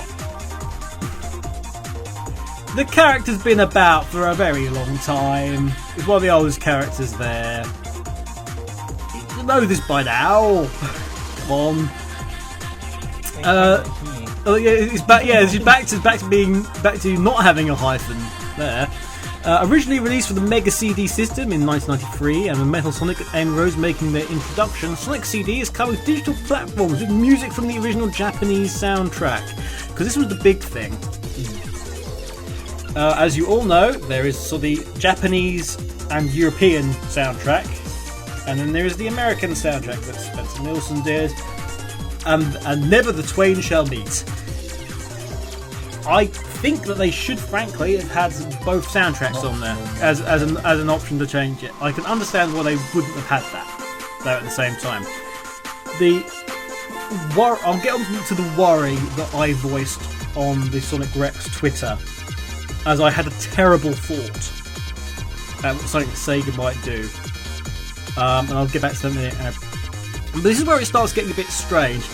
the character's been about for a very long time. It's one of the oldest characters there. You know this by now. Come on. It's back. Yeah, it's back to not having a hyphen there. Originally released for the Mega CD system in 1993, and with Metal Sonic and Amy Rose making their introduction, Sonic CD is coming to digital platforms with music from the original Japanese soundtrack. Because this was the big thing. As you all know, there is the Japanese and European soundtrack, and then there is the American soundtrack that Spencer Nilsson did, and never the twain shall meet. I think that they should, frankly, have had both soundtracks on there as an option to change it. I can understand why they wouldn't have had that, though, at the same time. I'll get on to the worry that I voiced on the Sonic Rex Twitter, as I had a terrible thought at something that Sega might do. And I'll get back to that in a minute. But this is where it starts getting a bit strange.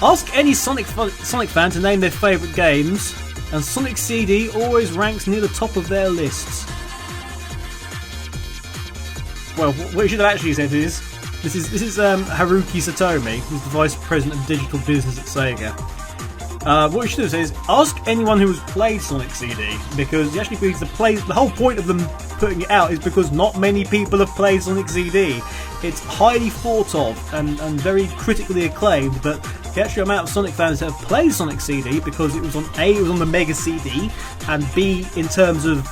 Ask any Sonic fan to name their favourite games, and Sonic CD always ranks near the top of their lists. Well, what you should have actually said is, this is Haruki Satomi, who's the Vice President of Digital Business at Sega. What you should have said is, ask anyone who has played Sonic CD, because he actually believes the whole point of them putting it out is because not many people have played Sonic CD. It's highly thought of and very critically acclaimed, but the actual amount of Sonic fans that have played Sonic CD, because it was on the Mega CD, and B, in terms of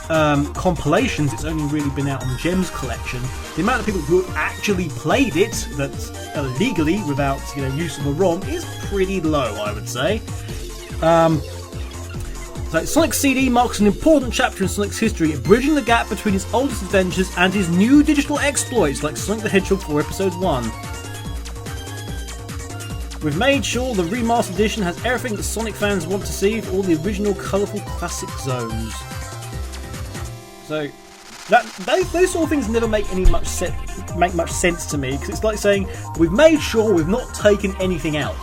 compilations, it's only really been out on Gems Collection. The amount of people who actually played it, that's legally without use of a ROM, is pretty low, I would say. So Sonic CD marks an important chapter in Sonic's history, bridging the gap between his oldest adventures and his new digital exploits like Sonic the Hedgehog 4 Episode 1. We've made sure the remastered edition has everything that Sonic fans want to see, with all the original colourful classic zones. So, Those sort of things never make much sense to me, because it's like saying we've made sure we've not taken anything out.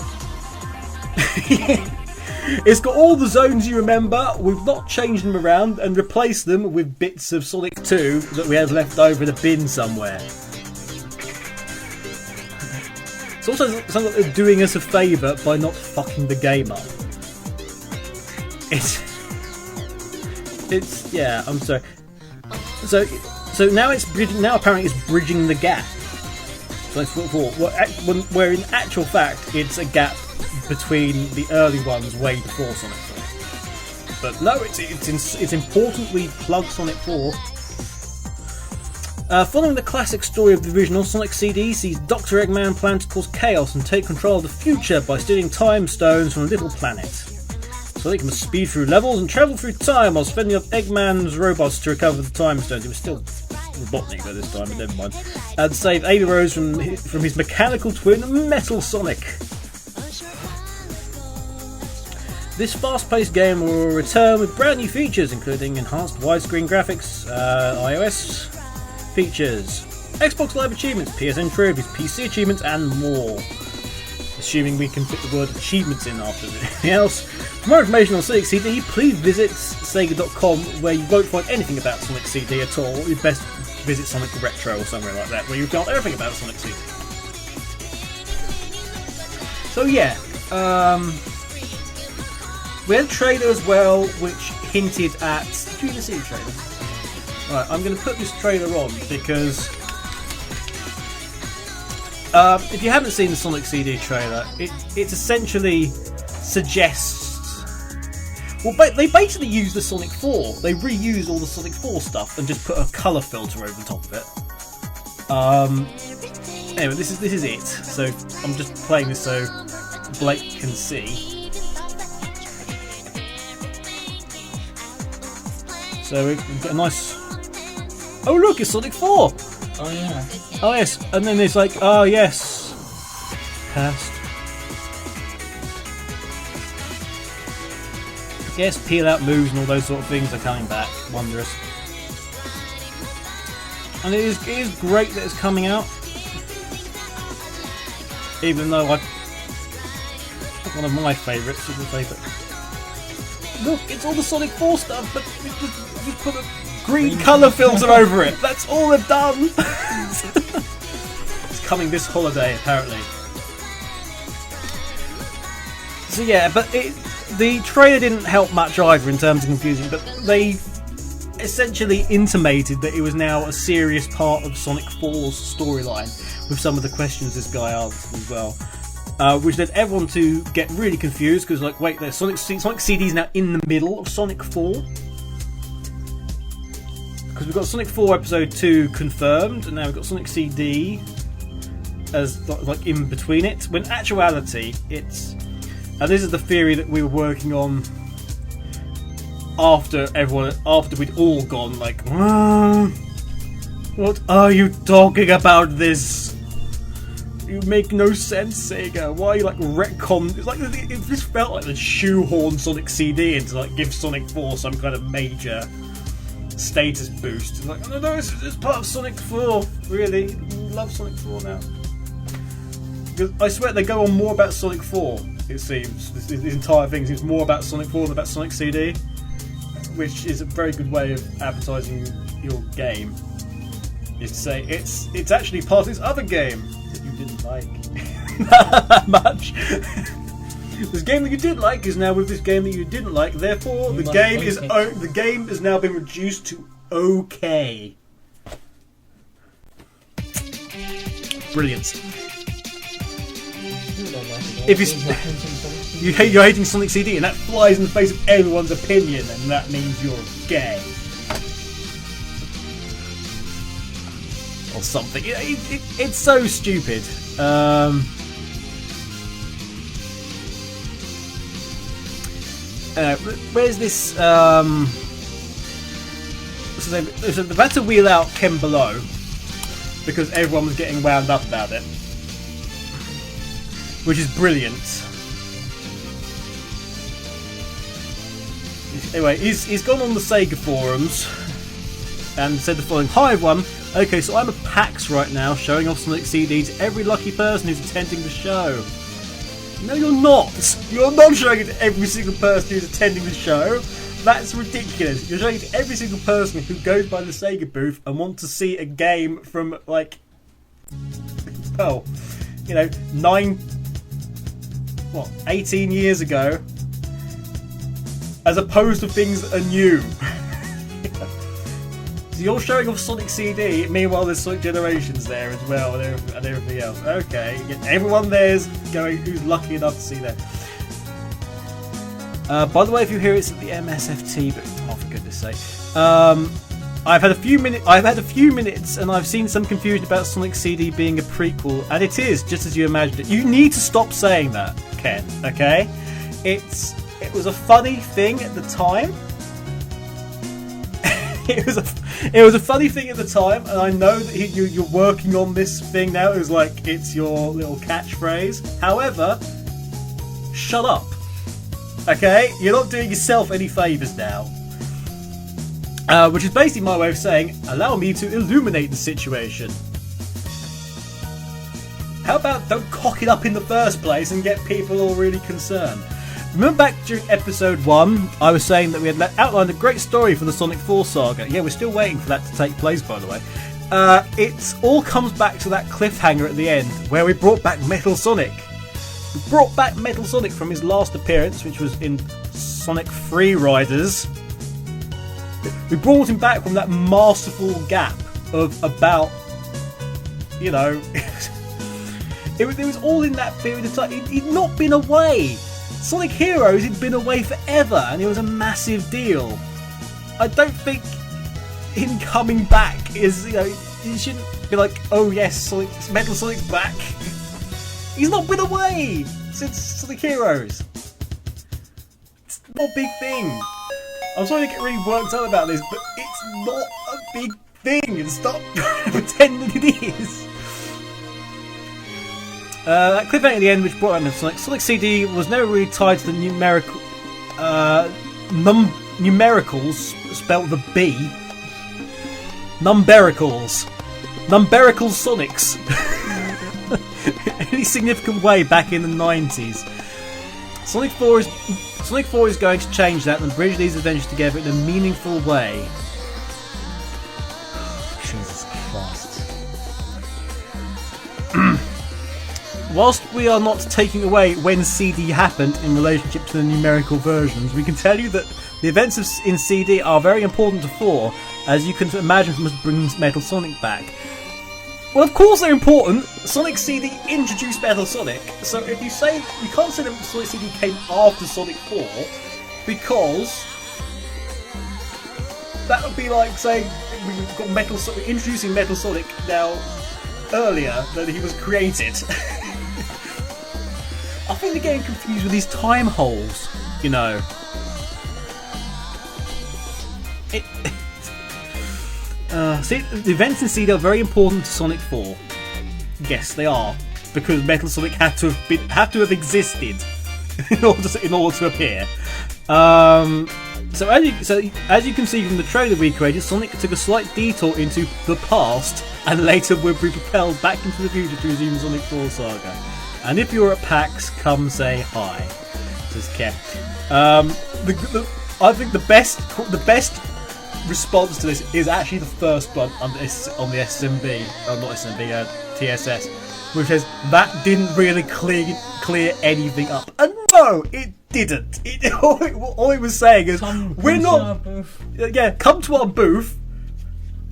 It's got all the zones you remember, we've not changed them around and replaced them with bits of Sonic 2 that we had left over in a bin somewhere. It's also something like they're doing us a favour by not fucking the game up. It's yeah, I'm sorry. So now it's bridging. Now apparently it's bridging the gap. Sonic 4, where in actual fact it's a gap between the early ones way before Sonic 4. But no, it's importantly plugged Sonic 4. Following the classic story of the original, Sonic CD sees Dr. Eggman plan to cause chaos and take control of the future by stealing time stones from a little planet. Sonic must speed through levels and travel through time while fending off Eggman's robots to recover the time stones. It was still Robotnik by this time, but never mind. And save Amy Rose from his mechanical twin, Metal Sonic. This fast-paced game will return with brand new features, including enhanced widescreen graphics, iOS features, Xbox Live achievements, PSN trophies, PC achievements, and more. Assuming we can put the word achievements in after anything else. For more information on Sonic CD, please visit Sega.com, where you won't find anything about Sonic CD at all. You best visit Sonic Retro or somewhere like that, where you've got everything about Sonic CD. So yeah, we had a trailer as well, which hinted at. Did you even see the trailer? Right, I'm going to put this trailer on because if you haven't seen the Sonic CD trailer, it essentially suggests. Well, they basically use the Sonic 4. They reuse all the Sonic 4 stuff and just put a colour filter over the top of it. Anyway, this is it. So I'm just playing this so Blake can see. So we've got a nice. Oh look, it's Sonic 4! Oh yeah. Oh yes, and then it's like, oh yes. Past. Yes, peel out moves and all those sort of things are coming back. Wondrous. And it is great that it's coming out. Even though it's one of my favourites, I would say, but look, it's all the Sonic 4 stuff, but just put a green colour filter over it. That's all they've done. It's coming this holiday, apparently. So yeah, but the trailer didn't help much either in terms of confusing, but they essentially intimated that it was now a serious part of Sonic 4's storyline, with some of the questions this guy answered as well. Which led everyone to get really confused, because like, wait, there's Sonic CD is now in the middle of Sonic 4? Because we've got Sonic 4 Episode 2 confirmed, and now we've got Sonic CD as like in between it, when in actuality it's... And this is the theory that we were working on after we'd all gone like, what are you talking about this? You make no sense, Sega. Why are you like retcon? It's like it just felt like the shoehorn Sonic CD into like give Sonic 4 some kind of major status boost. It's like, no, it's part of Sonic 4. Really, love Sonic 4 now. Because I swear they go on more about Sonic 4. It seems this entire thing seems more about Sonic 4 than about Sonic CD, which is a very good way of advertising your game. Is to say it's actually part of this other game that you didn't like that much. This game that you did like is now with this game that you didn't like. Therefore, the game has now been reduced to okay. Brilliant. If you're hating Sonic CD, and that flies in the face of everyone's opinion, and that means you're gay or something. It's so stupid. Where's this? So they've had to wheel out Ken Below because everyone was getting wound up about it, which is brilliant. Anyway, he's gone on the Sega forums and said the following: "Hi everyone. Okay, so I'm at PAX right now, showing off Sonic CD to every lucky person who's attending the show." No, you're not. You're not showing it to every single person who's attending the show. That's ridiculous. You're showing it to every single person who goes by the Sega booth and wants to see a game from, like, well, 18 years ago, as opposed to things that are new. So you're showing off Sonic CD, meanwhile there's Sonic Generations there as well, and everything else. Okay, everyone there's going, who's lucky enough to see that. By the way, if you hear it's at the MSFT, but oh, for goodness sake, I've had a few minutes, and I've seen some confusion about Sonic CD being a prequel, and it is just as you imagined it. You need to stop saying that, Ken. Okay, it was a funny thing at the time. It was a funny thing at the time, and I know that you're working on this thing now. It was like it's your little catchphrase. However, shut up. Okay, you're not doing yourself any favours now. Which is basically my way of saying, allow me to illuminate the situation. How about don't cock it up in the first place and get people all really concerned? Remember back during episode 1, I was saying that we had outlined a great story for the Sonic 4 saga. Yeah, we're still waiting for that to take place, by the way. It all comes back to that cliffhanger at the end, where we brought back Metal Sonic. We brought back Metal Sonic from his last appearance, which was in Sonic Free Riders. We brought him back from that masterful gap of about, it was all in that period of time. He'd not been away. Sonic Heroes had been away forever, and it was a massive deal. I don't think him coming back is, you shouldn't be like, oh yes, Metal Sonic's back. He's not been away since Sonic Heroes. It's not a big thing. I'm sorry to get really worked up about this, but it's not a big thing, and stop pretending it is. That cliffhanger at the end, which brought out Sonic CD, was never really tied to the numericals, spelled with a B. Numbericals Sonics. Any significant way back in the 90s. Sonic 4 is going to change that and bridge these adventures together in a meaningful way. Jesus Christ. Whilst we are not taking away when CD happened in relationship to the numerical versions, we can tell you that the events in CD are very important to 4, as you can imagine from bringing Metal Sonic back. Well, of course they're important. Sonic CD introduced Metal Sonic, so if you say you can't say that Sonic CD came after Sonic 4, because that would be like saying we've got introducing Metal Sonic now earlier than he was created. I think they're getting confused with these time holes, See, the events in CD are very important to Sonic 4. Yes, they are, because Metal Sonic had to have existed in order to appear. So as you can see from the trailer we created, Sonic took a slight detour into the past, and later would be propelled back into the future to resume Sonic 4 saga. And if you're at PAX, come say hi. Says Kev. I think the best response to this is actually the first one on the SMB, not SMB, TSS, which says that didn't really clear anything up. And no, it didn't. All it was saying is come to our booth. Yeah, come to our booth.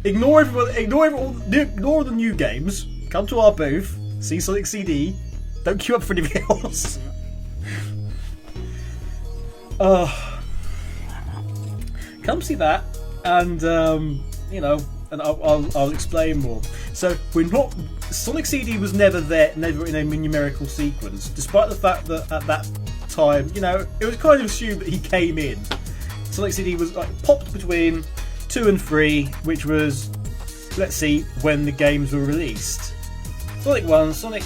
Ignore the new games. Come to our booth. See Sonic CD. Don't queue up for anything else. Come see that, and and I'll explain more. So Sonic CD was never in a numerical sequence, despite the fact that at that time, it was kind of assumed that he came in. Sonic CD was popped between 2 and 3, which was, let's see, when the games were released. Sonic 1, Sonic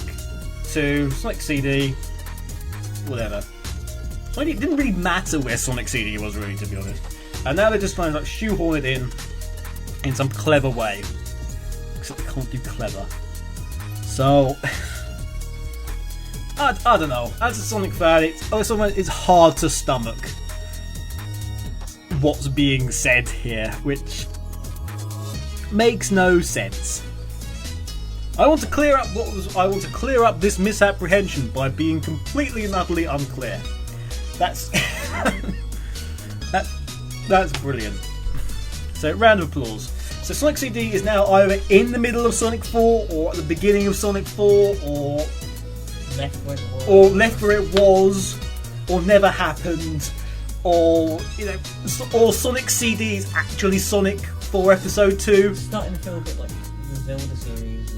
2, Sonic CD, whatever. So it didn't really matter where Sonic CD was, really, to be honest. And now they're just trying to shoehorn it in in some clever way. Except I can't do clever. So, I don't know. As a Sonic fan, it's hard to stomach what's being said here, which makes no sense. I want to clear up this misapprehension by being completely and utterly unclear. That's that's brilliant. So, round of applause. So Sonic CD is now either in the middle of Sonic 4 or at the beginning of Sonic 4 or Left where it was, or never happened, or or Sonic CD is actually Sonic 4 Episode 2. It's starting to feel a bit like the Zelda series.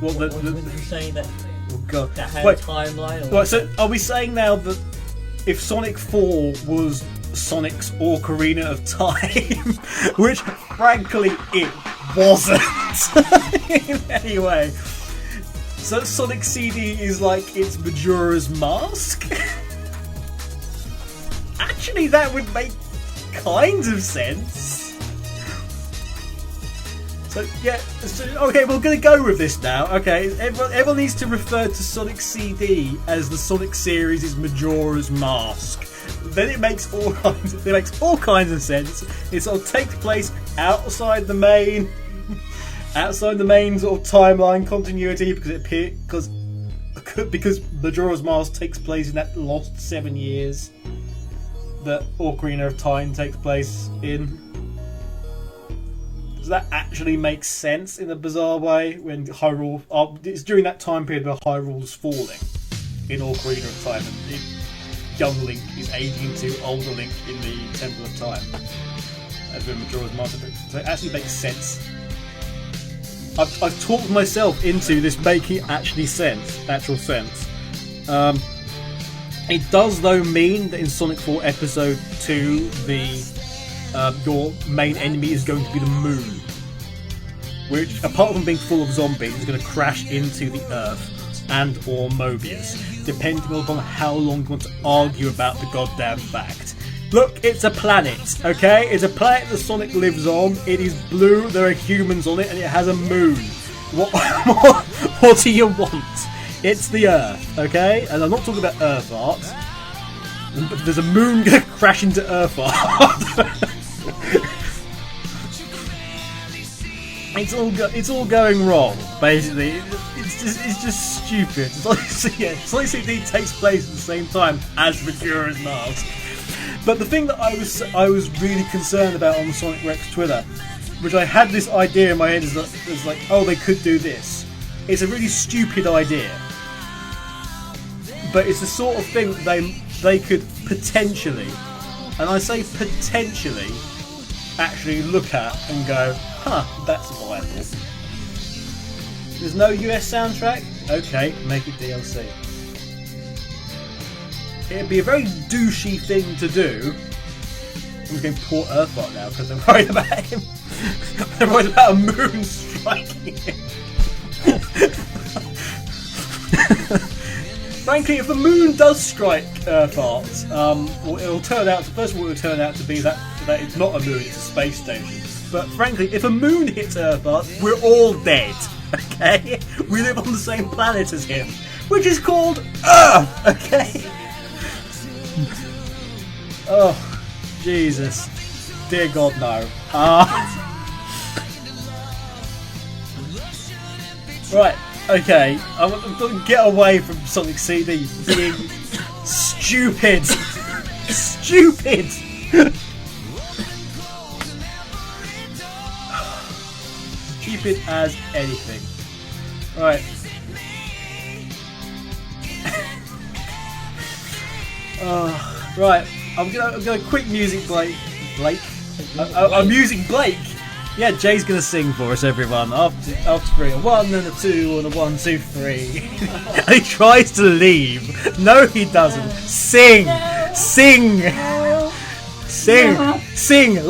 What would you say that? Oh god! That had Wait, a timeline. right, so are we saying now that if Sonic 4 was Sonic's Ocarina of Time, which frankly it wasn't in any way, so Sonic CD is like its Majora's Mask? Actually, that would make kind of sense. So yeah, okay, we're going to go with this now. Okay, everyone needs to refer to Sonic CD as the Sonic series' Majora's Mask. Then it makes all kinds of sense. It sort of takes place outside the main sort of timeline continuity because Majora's Mask takes place in that lost 7 years that Ocarina of Time takes place in. Does that actually make sense in a bizarre way when Hyrule? It's during that time period where Hyrule's falling in Ocarina of Time, and young Link is aging into older Link in the Temple of Time. As with Majora's Mask, so it actually makes sense. I've talked myself into this making actual sense. It does though mean that in Sonic 4 Episode 2, your main enemy is going to be the moon, which, apart from being full of zombies, is going to crash into the Earth and or Mobius, depending upon how long you want to argue about the goddamn fact. Look, it's a planet, okay? It's a planet that Sonic lives on. It is blue, there are humans on it, and it has a moon. What do you want? It's the Earth, okay? And I'm not talking about Earth art. But there's a moon going to crash into Earth art. It's all going wrong, basically. It's just stupid. Sonic CD takes place at the same time as Majora's Mask. But the thing that I was really concerned about on the Sonic Rex Twitter, which I had this idea in my head, is like, oh, they could do this. It's a really stupid idea, but it's the sort of thing that they could potentially, and I say potentially, actually look at and go, huh, that's viable. There's no US soundtrack? Okay, make it DLC. It'd be a very douchey thing to do. I'm just going to port Earthbot now because I'm worried about him. I'm worried about a moon striking him. Frankly, if the moon does strike Earthbot, it'll turn out to be that it's not a moon, it's a space station. But frankly, if a moon hits Earthbot, we're all dead. Okay? We live on the same planet as him, which is called Earth. Okay? Oh, Jesus. Dear God, no. Right, okay. I'm going to get away from Sonic CD being stupid. Stupid! Stupid as anything. Right. Right. I'm gonna quit music, Blake. I'm using Blake. Yeah, Jay's gonna sing for us, everyone. After three, a 1 and a 2 and a 1, 2, 3. And he tries to leave. No, he doesn't. Sing, sing, sing, sing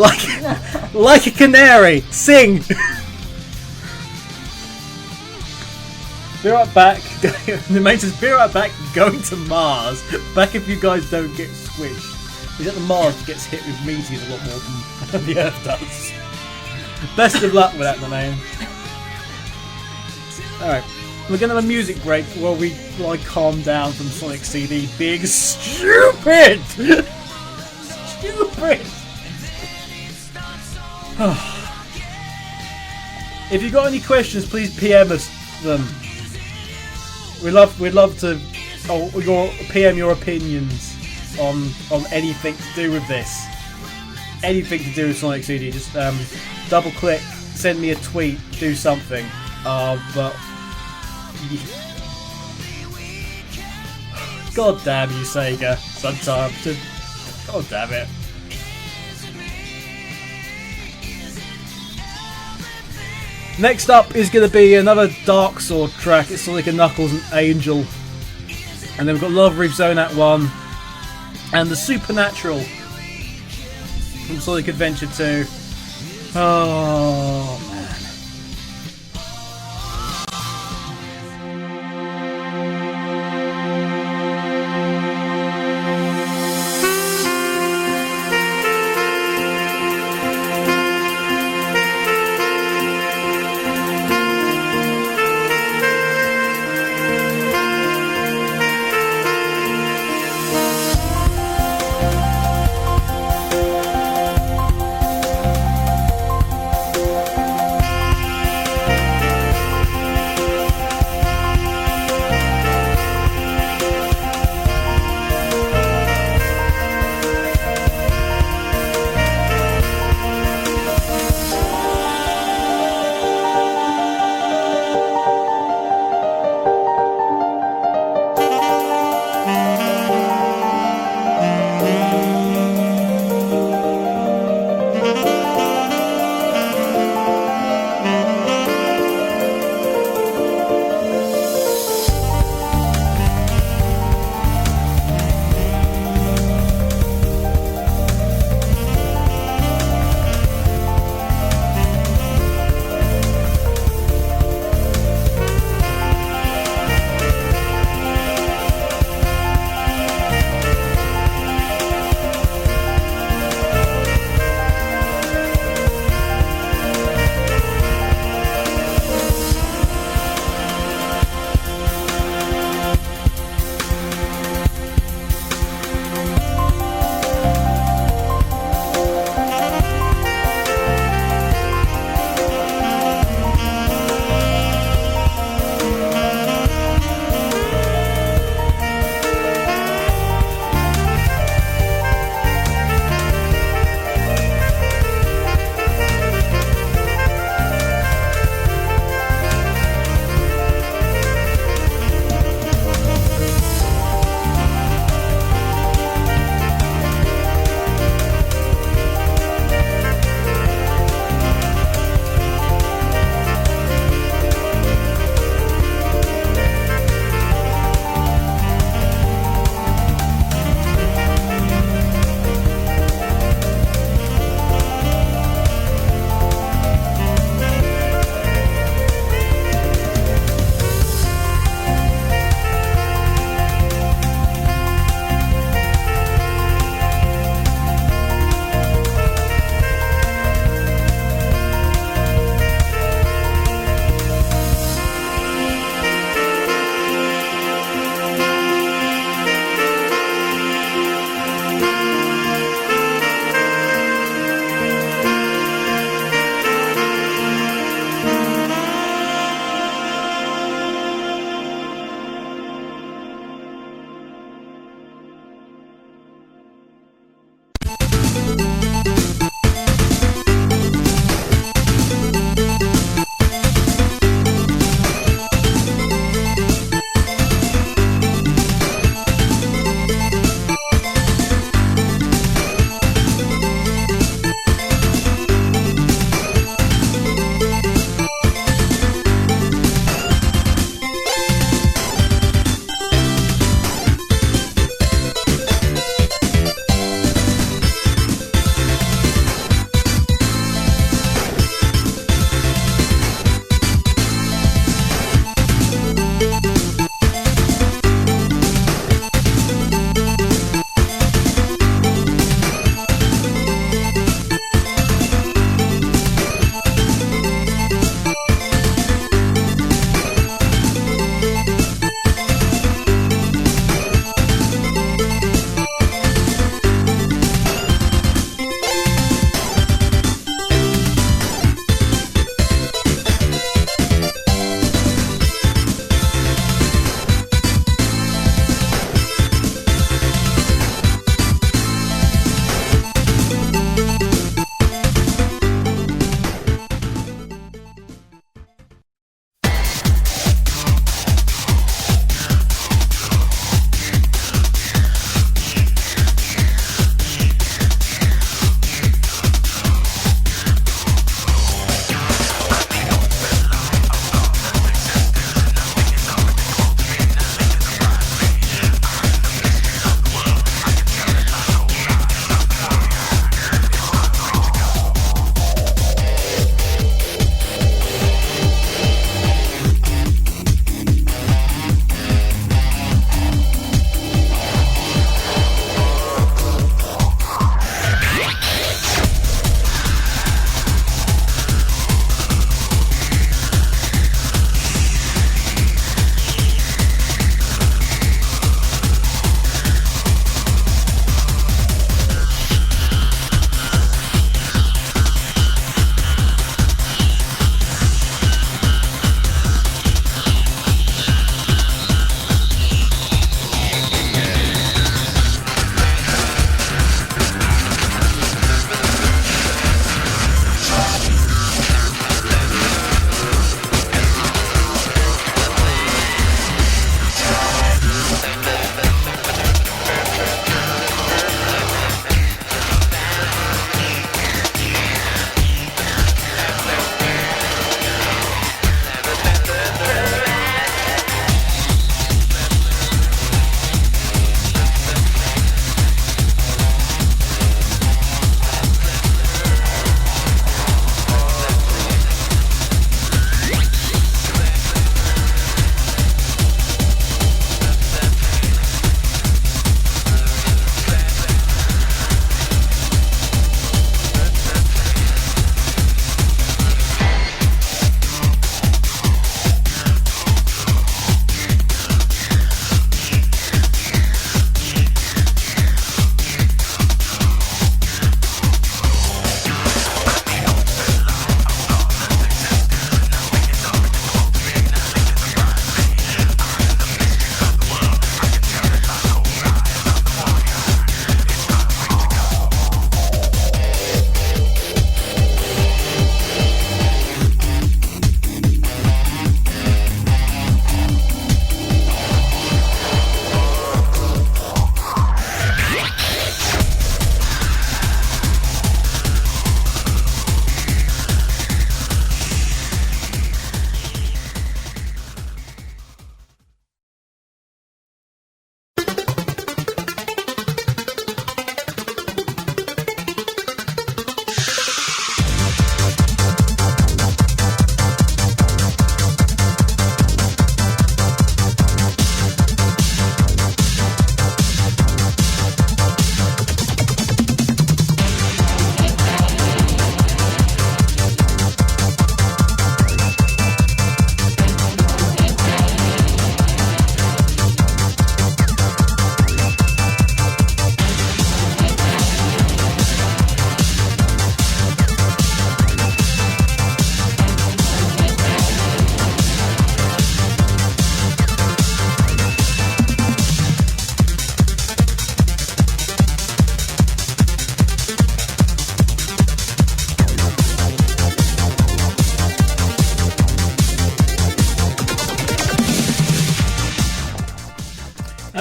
like a canary. Sing. Be right back. The mate says, be right back, going to Mars. Back if you guys don't get squished. He's at the Mars gets hit with meteors a lot more than the Earth does. Best of luck with that, my man. Alright, we're gonna have a music break while we like calm down from Sonic CD being stupid! Stupid! If you got any questions, please PM us them. We'd love to PM your opinions on anything to do with this. Anything to do with Sonic CD. Just double click, send me a tweet, do something. But God damn you, Sega. Sometimes, God damn it. Next up is going to be another Dark Sword track. It's Sonic and Knuckles and Angel. And then we've got Love Reef Zone Act 1. And the Supernatural from Sonic Adventure 2. Oh, man.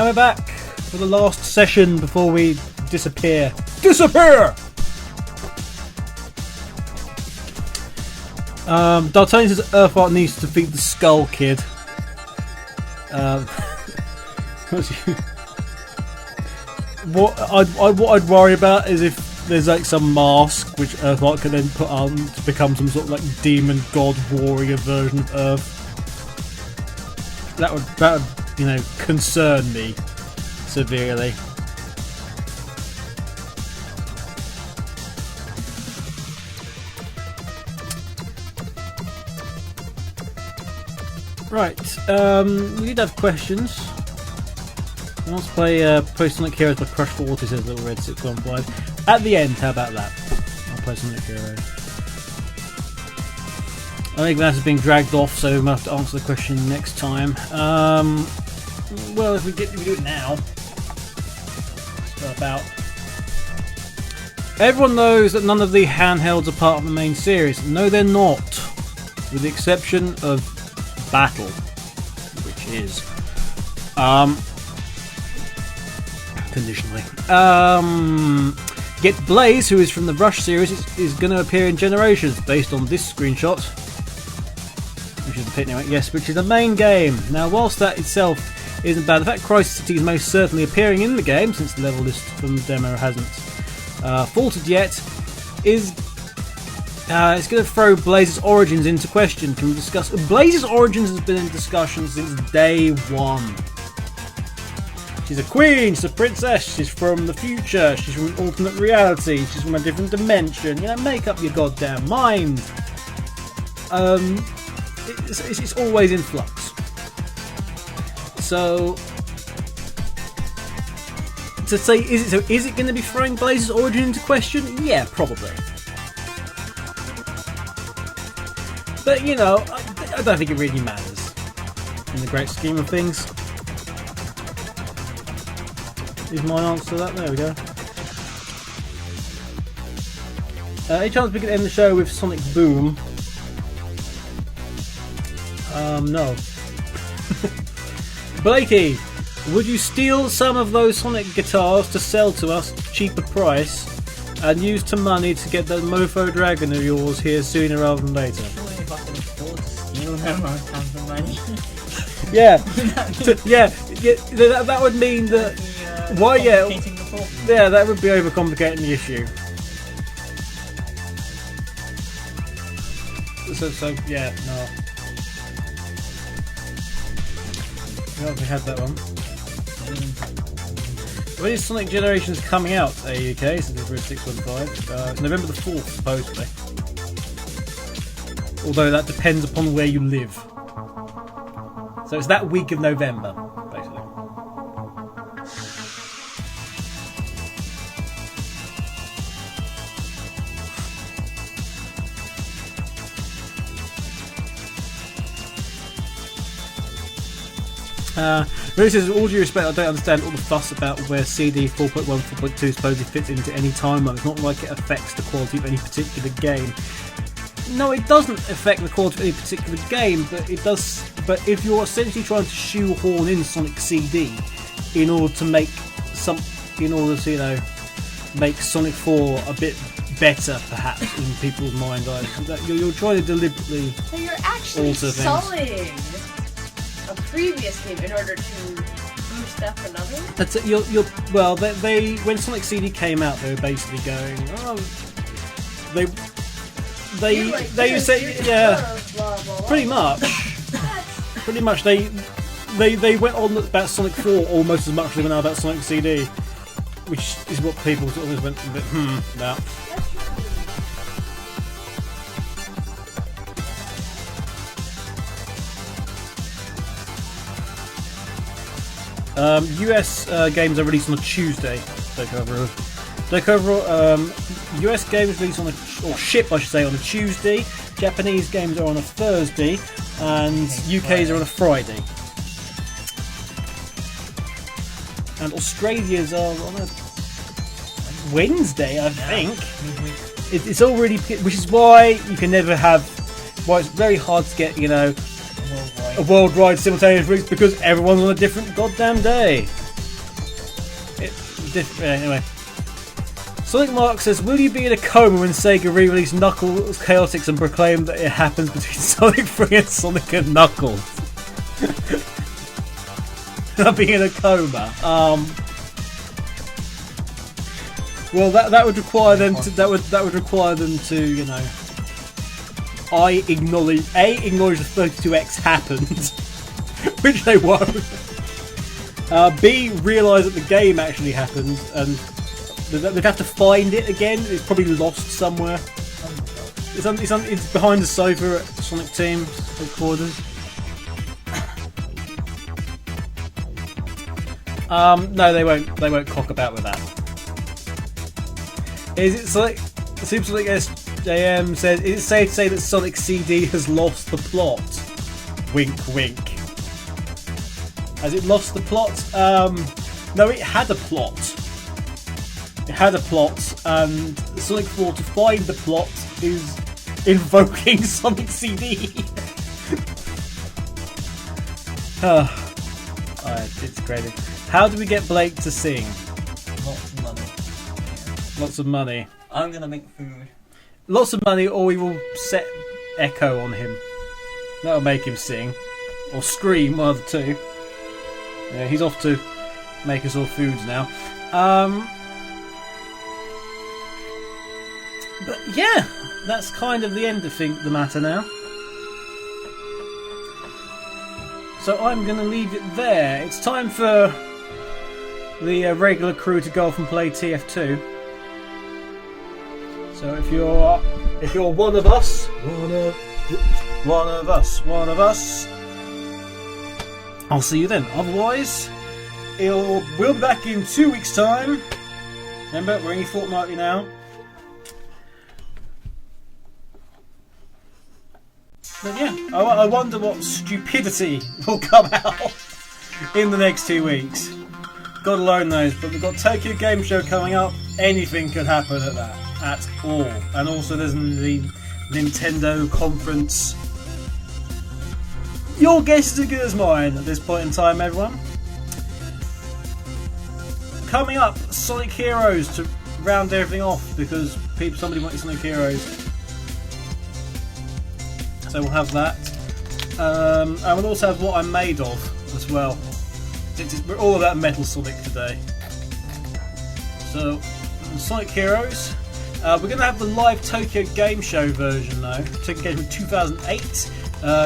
we're back for the last session before we disappear. Disappear! D'Artagnan says Earthart needs to defeat the Skull Kid. What I'd worry about is if there's like some mask which Earthart can then put on to become some sort of like demon god warrior version of Earth. That would concern me severely. Right, we did have questions. Let's play Sonic Heroes by Crush for Auto, says Little Red 615. At the end, how about that? I'll play Sonic Heroes. I think that is being dragged off, so we might have to answer the question next time. Well, if we do it now. About. Everyone knows that none of the handhelds are part of the main series. No, they're not. With the exception of Battle, which is. Conditionally. Get Blaze, who is from the Rush series, is going to appear in Generations, based on this screenshot. Which is the pit anyway. Yes, which is the main game. Now, whilst that itself isn't bad, the fact Crisis City is most certainly appearing in the game, since the level list from the demo hasn't faltered yet, is it's going to throw Blaze's origins into question. Can we discuss? Blaze's origins has been in discussion since day one. She's a queen, she's a princess, she's from the future, she's from an alternate reality, she's from a different dimension. You know, make up your goddamn mind. It's always in flux. So, to say, is it going to be throwing Blaze's origin into question? Yeah, probably. But you know, I don't think it really matters in the great scheme of things. Is my answer to that? There we go. Any chance we could end the show with Sonic Boom? No. Blakey, would you steal some of those Sonic guitars to sell to us at a cheaper price and use the money to get that mofo dragon of yours here sooner rather than later? Surely if I can afford to steal them, I'd have the money. Yeah, that would mean that. Why? Yeah, that would be overcomplicating the issue. So yeah, no. We already had that one. When is Sonic Generations coming out? AAUK, so it's 615. It's November the 4th, supposedly. Although that depends upon where you live. So it's that week of November, basically. Really says, with all due respect, I don't understand all the fuss about where CD 4.1, 4.2 supposedly fits into any timeline. It's not like it affects the quality of any particular game. No, it doesn't affect the quality of any particular game, but it does. But if you're essentially trying to shoehorn in Sonic CD in order to make make Sonic 4 a bit better, perhaps in people's mind, you're trying to deliberately So you're actually alter things. sullying a previous game in order to boost up another? That's it, you're well. They when Sonic CD came out, they were basically going, they say Blah, blah, blah. pretty much they went on about Sonic 4 almost as much as they went on about Sonic CD, which is what people sort of went a bit about. US games are released on a Tuesday. US games released on ship, I should say, on a Tuesday. Japanese games are on a Thursday, and UK's are on a Friday. And Australia's are on a Wednesday, I think. It's all really, which is why you can never have. Why it's very hard to get, a worldwide simultaneous release, because everyone's on a different goddamn day. Anyway. Sonic Mark says, will you be in a coma when Sega re-release Knuckles Chaotix and proclaim that it happens between Sonic 3 and Sonic and Knuckles? I'll be in a coma. Well, that would require them to. That would require them to, you know. Acknowledge the 32X happened, which they won't. B, realise that the game actually happened, and they'd have to find it again. It's probably lost somewhere. It's behind the sofa at Sonic Team's headquarters. No, they won't cock about with that. Super Sonic SJM says, is it safe to say that Sonic CD has lost the plot? Wink, wink. Has it lost the plot? No, it had a plot. It had a plot, and Sonic 4 to find the plot is invoking Sonic CD. It's crazy. How do we get Blake to sing? Lots of money. Lots of money. I'm gonna make food. Lots of money, or we will set Echo on him. That'll make him sing. Or scream, one of the two. Yeah, he's off to make us all foods now. But yeah, that's kind of the end of the matter now. So I'm going to leave it there. It's time for the regular crew to go off and play TF2. So if you're one of us, I'll see you then. Otherwise, we'll be back in 2 weeks' time. Remember, we're only fortnightly now. But yeah, I wonder what stupidity will come out in the next 2 weeks. God alone knows, but we've got Tokyo Game Show coming up. Anything could happen at that, at all. And also there's the Nintendo conference. Your guess is as good as mine at this point in time, everyone. Coming up, Sonic Heroes to round everything off, because somebody wanted Sonic Heroes. So we'll have that. And we'll also have What I'm Made Of as well. We're all about Metal Sonic today. So, Sonic Heroes. We're going to have the live Tokyo Game Show version though. Tokyo Game Show 2008.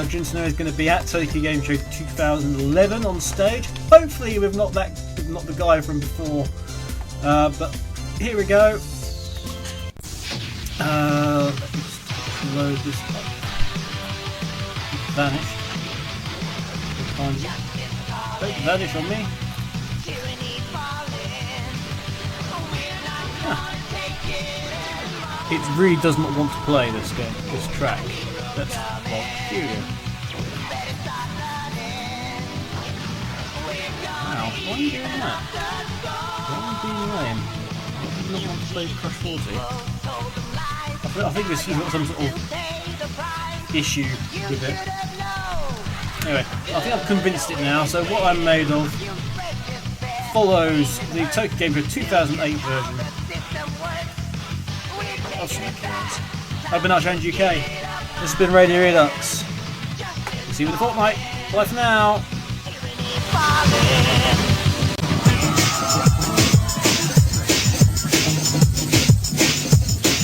Jun Snow is going to be at Tokyo Game Show 2011 on stage. Hopefully with not the guy from before. But here we go. Let me just load this up. Vanish. Don't vanish on me. It really does not want to play this game, this track. That's peculiar. Wow, why are you doing that? Why are you being lame? Why do you not want to play Crush 40? I think this has got some sort of issue with it. Anyway, I think I've convinced it now, so What I'm Made Of follows the Tokyo Game Show 2008 version of Sonic Heroes. I've been Archangel UK. This has been Radio Redux. See you in the fortnight. Bye for now.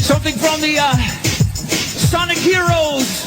Something from the Sonic Heroes